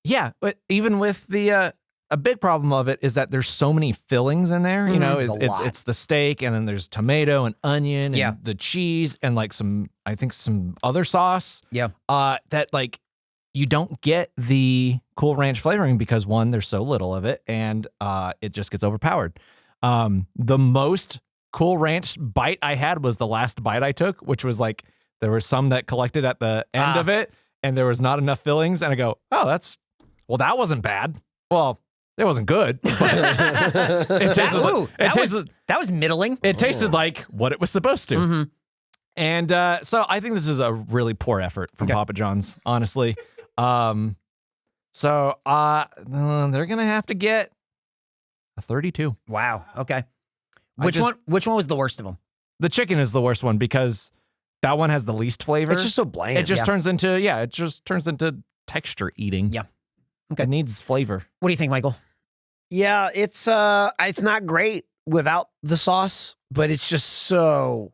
Yeah, but even with the a big problem of it is that there's so many fillings in there. You know, It's a lot. it's the steak, and then there's tomato and onion, Yeah. and the cheese, and like some other sauce. Yeah. That like you don't get the Cool Ranch flavoring because one, there's so little of it, and it just gets overpowered. The most Cool Ranch bite I had was the last bite I took, which was like there was some that collected at the end of it, and there was not enough fillings, and I go, oh, that wasn't bad. Well, it wasn't good. But it tasted that was middling. It tasted like what it was supposed to. And so I think this is a really poor effort from Papa John's, honestly. So they're gonna have to get a 32. Wow. Okay. Which one was the worst of them? The chicken is the worst one because that one has the least flavor. It's just so bland. It just turns into texture eating. Yeah. Okay. It needs flavor. What do you think, Michael? Yeah, it's not great without the sauce, but it's just so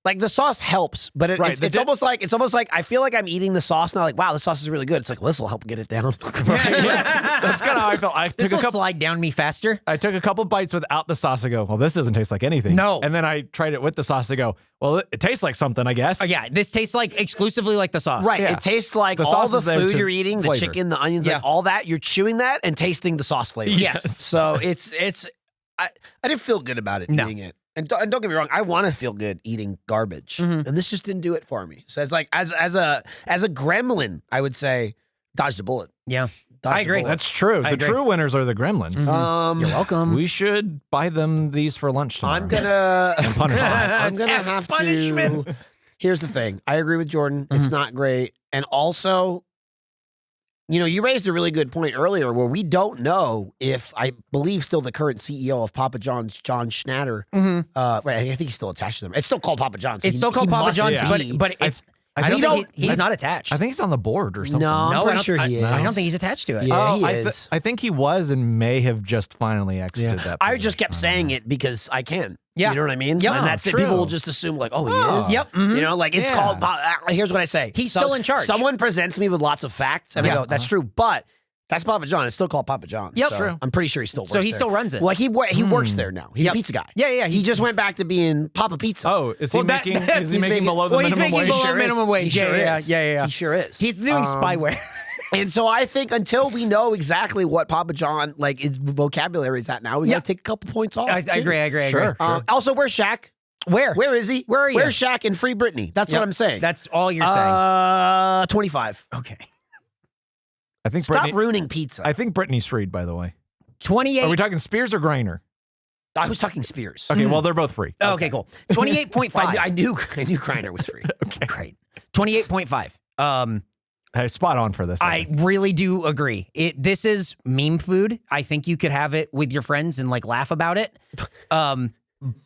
like the sauce helps, but it's almost like I feel like I'm eating the sauce now. Like, wow, the sauce is really good. It's like, well, this will help get it down. That's kind of how I felt. This will slide down me faster. I took a couple bites without the sauce. I go, well, this doesn't taste like anything. No. And then I tried it with the sauce. I go, well, it tastes like something, I guess. Oh, yeah, this tastes like exclusively like the sauce. Right. Yeah. It tastes like The all sauce the is there food to you're eating, flavor. the chicken, the onions, Yeah. like all that. You're chewing that and tasting the sauce flavor. Yes. So I didn't feel good about it No. eating it. And don't get me wrong, I want to feel good eating garbage, and this just didn't do it for me. So it's like as a gremlin, I would say dodged a bullet. Yeah. Dodged I a agree. bullet. That's true. The agree. true winners are the gremlins. You're welcome. We should buy them these for lunch tomorrow. I'm gonna punish them. I'm gonna have punishment. to. Here's the thing. I agree with Jordan. It's not great, and also, you raised a really good point earlier where we don't know if I believe still the current CEO of Papa John's, John Schnatter. Right, I think he's still attached to them. It's still called Papa John's. It's still called Papa John's, but it's. I don't think he's not attached. I think he's on the board or something. No, I'm pretty sure he is. I don't think he's attached to it. Yeah, he I is. I think he was and may have just finally exited that. I just kept saying it because I can. Yeah. You know what I mean? Yeah, And that's it. true. People will just assume like, oh, he is. Yep. Mhm. Like it's Yeah. called. Here's what I say. He's still in charge. Someone presents me with lots of facts, and I Yeah. go, "That's true," but that's Papa John. It's still called Papa John. Yep. So True. I'm pretty sure he still works So he there. still runs it. Well, he works there now. He's Yep. a pizza guy. Yeah. He just went back to being Papa Pizza. Oh, is he Well, that- making? Is he he's making making- below the well, he's minimum making wage? below Sure minimum is. wage. He sure Yeah. is. Yeah. He sure is. He's doing spyware. And so I think until we know exactly what Papa John his vocabulary is at now, we Yeah. gotta take a couple points off. I agree. Sure. Also, where's Shaq? Where? Where is he? Where are you? Where's Shaq and Free Britney? That's what I'm saying. That's all you're saying. 25. Okay. I think Stop Brittany, ruining pizza. I think Brittany's freed, by the way. 28. Are we talking Spears or Griner? I was talking Spears. Okay, well, they're both free. Okay, cool. 28.5. I knew Griner was free. Okay. Great. 28.5. Hey, spot on for this. I really do agree. This is meme food. I think you could have it with your friends and like laugh about it.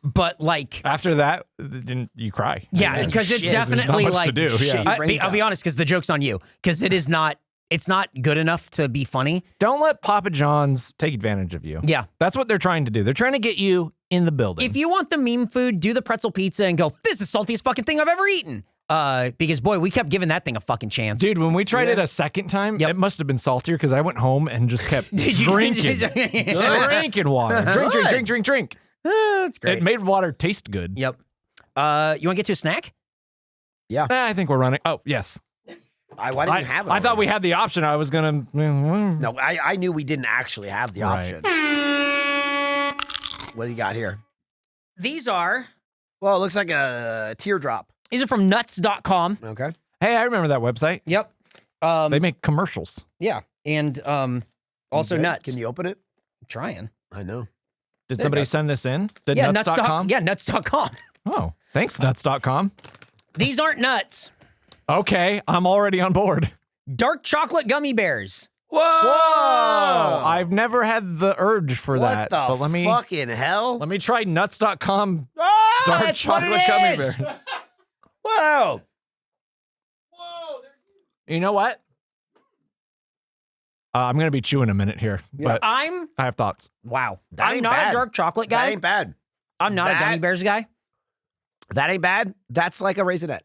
But like After that, then you cry. yeah, because it's There's not definitely much like to do. Yeah. I'll be honest, because the joke's on you. Because it's not good enough to be funny. Don't let Papa John's take advantage of you. Yeah. That's what they're trying to do. They're trying to get you in the building. If you want the meme food, do the pretzel pizza and go, this is the saltiest fucking thing I've ever eaten. Because boy, we kept giving that thing a fucking chance. Dude, when we tried it a second time, it must have been saltier because I went home and just kept drinking. Drinking water. Drink. That's great. It made water taste good. Yep. You want to get to a snack? Yeah. I think we're running. Oh, yes. Why didn't you have it? I thought we already? had the option. I was going to. No, I knew we didn't actually have the Right. option. What do you got here? These are Well, it looks like a teardrop. from nuts.com. Okay. Hey, I remember that website. Yep. They make commercials. Yeah. And also Okay. nuts. Can you open it? I'm trying. I know. Did somebody send this in? Did Yeah, nuts.com? Yeah, nuts.com. Oh, thanks, nuts.com. These aren't nuts. Okay, I'm already on board. Dark chocolate gummy bears. Whoa! I've never had the urge for What that. the But let me try nuts.com Oh, dark that's what chocolate it gummy is! bears. Whoa! You know what? I'm going to be chewing a minute here, but I'm I have thoughts. wow. That I'm ain't not bad. a dark chocolate That guy. ain't bad. I'm not a that- gummy bears guy. That ain't bad. That's like a raisinette.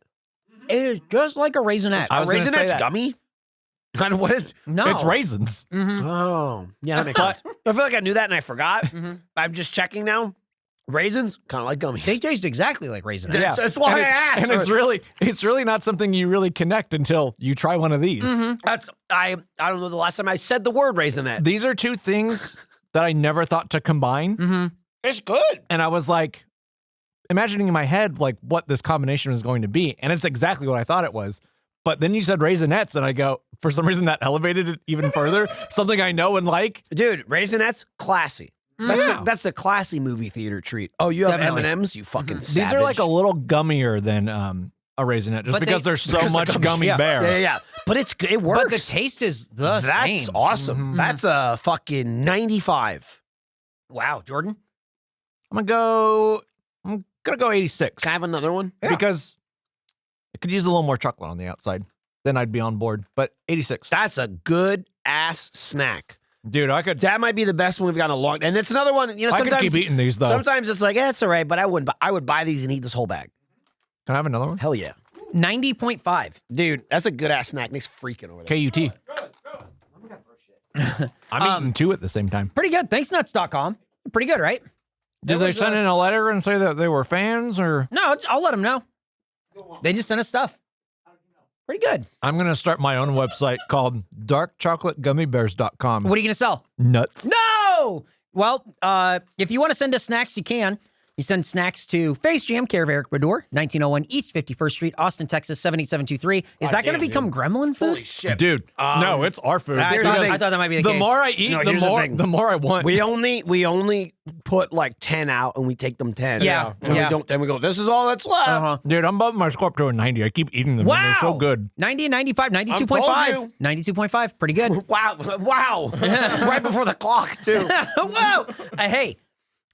It is just like a raisinette. I was gonna say Raisinette's that. gummy? Kind of what is? No. It's raisins. Mhm. Oh, yeah, that makes sense. I feel like I knew that and I forgot. Mhm. I'm just checking now. Raisins, kind of like gummies. They taste exactly like raisinette. Yeah. That's why I asked. And it's really not something you really connect until you try one of these. That's I don't know the last time I said the word raisinette. These are two things that I never thought to combine. Mm-hmm. It's good. And I was like, imagining in my head like what this combination was going to be, and it's exactly what I thought it was. But then you said raisinets, and I go, for some reason that elevated it even further. Something I know and like. Dude, raisinette's classy. That's a classy movie theater treat. Oh, you have Definitely. M&Ms? You fucking savage. These are like a little gummier than a raisinette, just But because there's so much gummy yeah. bear. Yeah. But it's good. It works. But the taste is the That's same. awesome. That's a fucking 95. Wow, Jordan. I'm gonna go 86 Can I have another one? because I could use a little more chocolate on the outside. Then I'd be on board. But 86, That's a good ass snack. dude, I could. That might be the best one we've got in a long. And it's another one. You know, I could sometimes keep eating these though. sometimes it's like, it's all right, but I wouldn't. I would buy these and eat this whole bag. Can I have another one? Hell yeah, 90.5. dude. That's a good ass snack. Nick's freaking over there. KUT. I'm eating two at the same time. Pretty good. Thanks, nuts.com. Pretty good, right? Did they send in a letter and say that they were fans, or? No, I'll let them know. They just sent us stuff. Pretty good. I'm gonna start my own website called darkchocolategummibears.com. What are you going to sell? Nuts. No! Well, if you want to send us snacks, you can. You send snacks to Face Jam, care of Eric Bador, 1901 East 51st Street, Austin, Texas, 78723. Is that going to become gremlin food? Holy shit, Dude, no, it's our food. I Here's the thought thing. that might be the The case. more I eat, No, the here's the more thing. the more I want. We only put like 10 out and we take them 10. Yeah. And Yeah. we don't. Then we go. This is all that's left. Uh-huh. Dude, I'm bumping my score up to a 90. I keep eating them. and Wow. They're so good. 90 and 95, told 92.5. you. 92.5, pretty good. Wow. Right before the clock too. Whoa! Hey,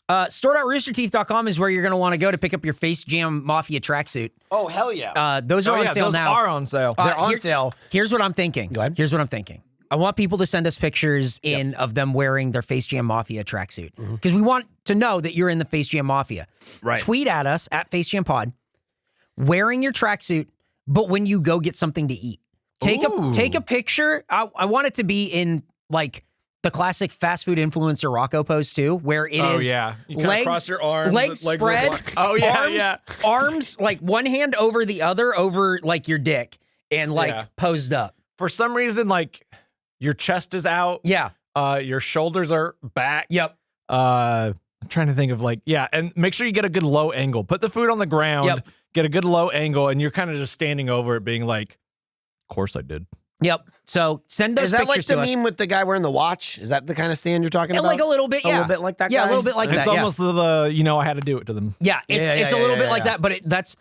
store.roosterteeth.com is where you're going to want to go to pick up your Face Jam Mafia tracksuit. Oh hell yeah. Those are on sale those now. are on sale. They're on sale. Here's what I'm thinking. Go ahead. Here's what I'm thinking. I want people to send us pictures of them wearing their Face Jam Mafia tracksuit because we want to know that you're in the Face Jam Mafia. Right. Tweet at us at Face Jam Pod, wearing your tracksuit, but when you go get something to eat, take a picture. I want it to be in like the classic fast food influencer Rocco pose too, where it is You kinda legs, cross your arms, legs legs are spread. blocked. Oh, yeah, arms, yeah. arms like one hand over the other over like your dick and like Yeah. posed up. For some reason, like your chest is out. Yeah. Your shoulders are back. Yep. I'm trying to think of and make sure you get a good low angle. Put the food on the ground, get a good low angle, and you're kind of just standing over it being like, of course I did. Yep. So send those pictures to us. Is that like the meme with the guy wearing the watch? Is that the kind of stand you're talking about? Like a little bit, yeah. A little bit like that guy? Yeah, a little bit like that, It's almost I had to do it to them. Yeah, it's a little bit like that, but that's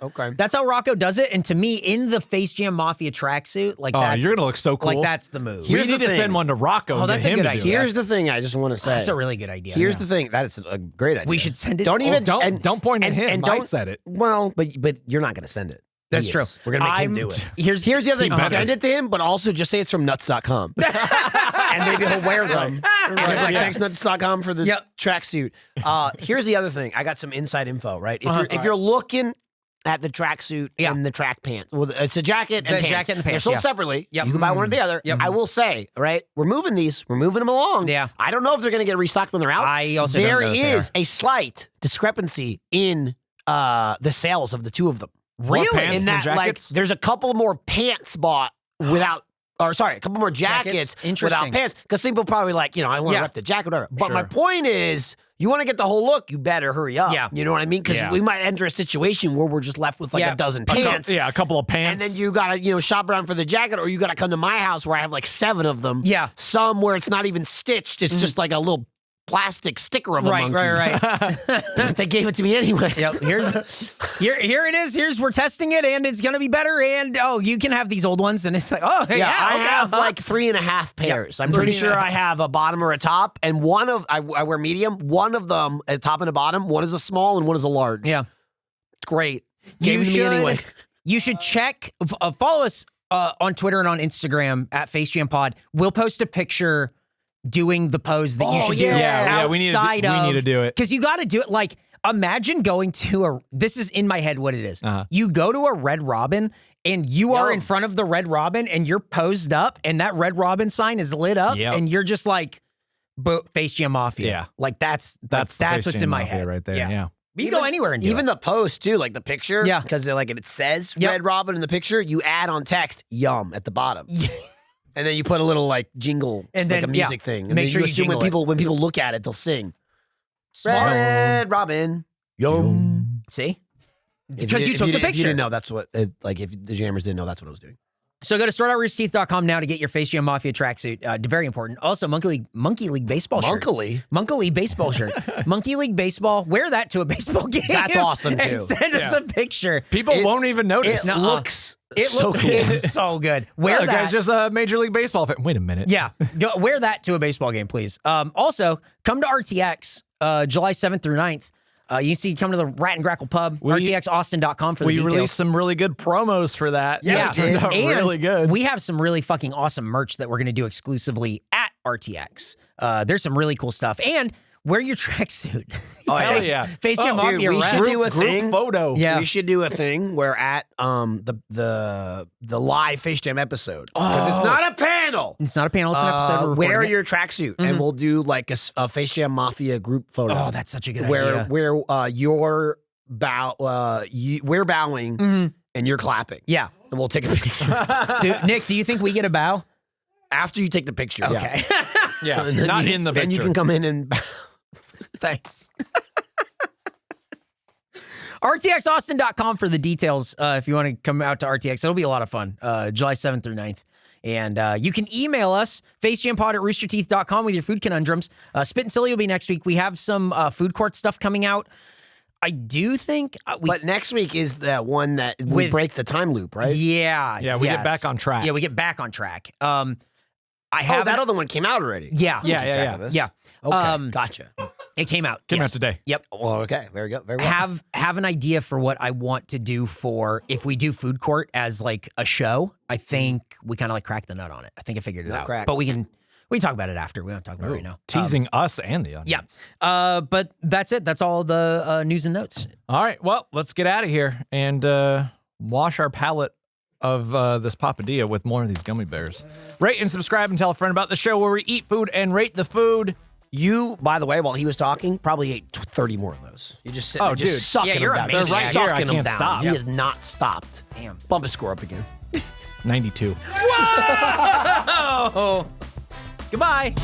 how Rocco does it. And to me, in the Face Jam Mafia tracksuit, you're going to look so cool. Like, that's the move. We need to send one to Rocco. Oh, that's a good idea. Here's the thing I just want to say. That's a really good idea. Here's the thing. That is a great idea. We should send it. Don't point at him. I said it. Well, but you're not going to send it. That's true. We're going to make him do it. Here's the other thing. Send it to him, but also just say it's from nuts.com. And maybe he'll wear them. And he'll be like, thanks nuts.com for the tracksuit. Here's the other thing. I got some inside info, right? If you're looking at the tracksuit and the track pants, well, it's a jacket and pants. Jacket and the pants, They're sold separately. You can buy one or the other. I will say, right, we're moving them along. Yeah. I don't know if they're going to get restocked when they're out. I also don't know if they is a slight discrepancy in the sales of the two of them. Really? In that, there's a couple more pants bought without, a couple more jackets without pants. Because people probably I want to rep the jacket, whatever. But my point is, you want to get the whole look, you better hurry up. Yeah. You know what I mean? Because we might enter a situation where we're just left with a dozen pants. A couple of pants. And then you got to, shop around for the jacket, or you got to come to my house where I have 7 of them. Yeah. Some where it's not even stitched. It's just like a little plastic sticker of a monkey. Right. But they gave it to me anyway. Yep. Here it is. We're testing it, and it's gonna be better. And you can have these old ones, and it's like, I have 3.5 pairs. I'm pretty sure I have a bottom or a top, and I wear medium. One of them, a top and a bottom. One is a small, and one is a large. Yeah, it's great. Gave it to me anyway. You should check. Follow us on Twitter and on Instagram at FaceJamPod. We'll post a picture doing the pose that you should do outside of. We need to do it. Because you got to do it. Imagine going to this is in my head what it is. You go to a Red Robin and you are in front of the Red Robin and you're posed up and that Red Robin sign is lit up and you're just Face Jam Mafia. Yeah. That's what's in my head right there. Yeah. You can go anywhere and do even it. the post too, the picture. Yeah. Because it says Red Robin in the picture. You add on text "yum" at the bottom. And then you put a little jingle and then a music thing. And make sure you assume when people look at it, they'll sing. Red Robin, yum. See, because you took the picture. If you didn't know, that's what. If the jammers didn't know, that's what I was doing. So go to store.roosterteeth.com now to get your Face Jam Mafia tracksuit. Very important. Also, Monkey League baseball shirt. Monkey League baseball shirt. Monkey League baseball. Wear that to a baseball game. That's awesome too. And send us a picture. People won't even notice. It looks so cool. It's so good. Wear that. Guy's just a Major League Baseball fan. Wait a minute. Yeah. Wear that to a baseball game, please. Also, come to RTX July 7th through 9th. You can come to the Rat and Grackle Pub, rtxaustin.com for the details. We released some really good promos for that. Yeah, it turned out really good. We have some really fucking awesome merch that we're going to do exclusively at RTX. There's some really cool stuff. And wear your tracksuit. Oh, yeah. Face Jam Mafia. We should do a group photo. Yeah. We should do a thing where at the live Face Jam episode. Because it's not a panel. It's not a panel. It's an episode. Wear your tracksuit and we'll do a Face Jam Mafia group photo. Oh, that's such a good idea. Where we're bowing and you're clapping. Yeah. And we'll take a picture. Nick, do you think we get a bow? After you take the picture. Okay. Yeah. Not in the picture. Then you can come in and bow. Thanks. RTXaustin.com for the details if you want to come out to RTX. It'll be a lot of fun. July 7th through 9th. And you can email us, facejampod@roosterteeth.com with your food conundrums. Spit and Silly will be next week. We have some food court stuff coming out. I do think but next week is the one that we break the time loop, right? Yeah. Yeah, we get back on track. Yeah, we get back on track. I have that other one came out already. Yeah. Yeah. Okay, gotcha. It came out. Came out today. Yep. Well, okay. Very good. Very well. Have an idea for what I want to do for if we do food court as a show. I think we kind of cracked the nut on it. I think I figured it out. Crack. But we can talk about it after. We don't talk about it right now. Teasing us and the audience. Yeah. But that's it. That's all the news and notes. All right. Well, let's get out of here and wash our palate of this Papadia with more of these gummy bears. Rate and subscribe and tell a friend about the show where we eat food and rate the food. You, by the way, while he was talking, probably ate 30 more of those. You just sitting there, just sucking them down. Amazing. They're right here. I sucking them can't down. stop. He has not stopped. Damn. Bump his score up again. 92. Whoa! Goodbye.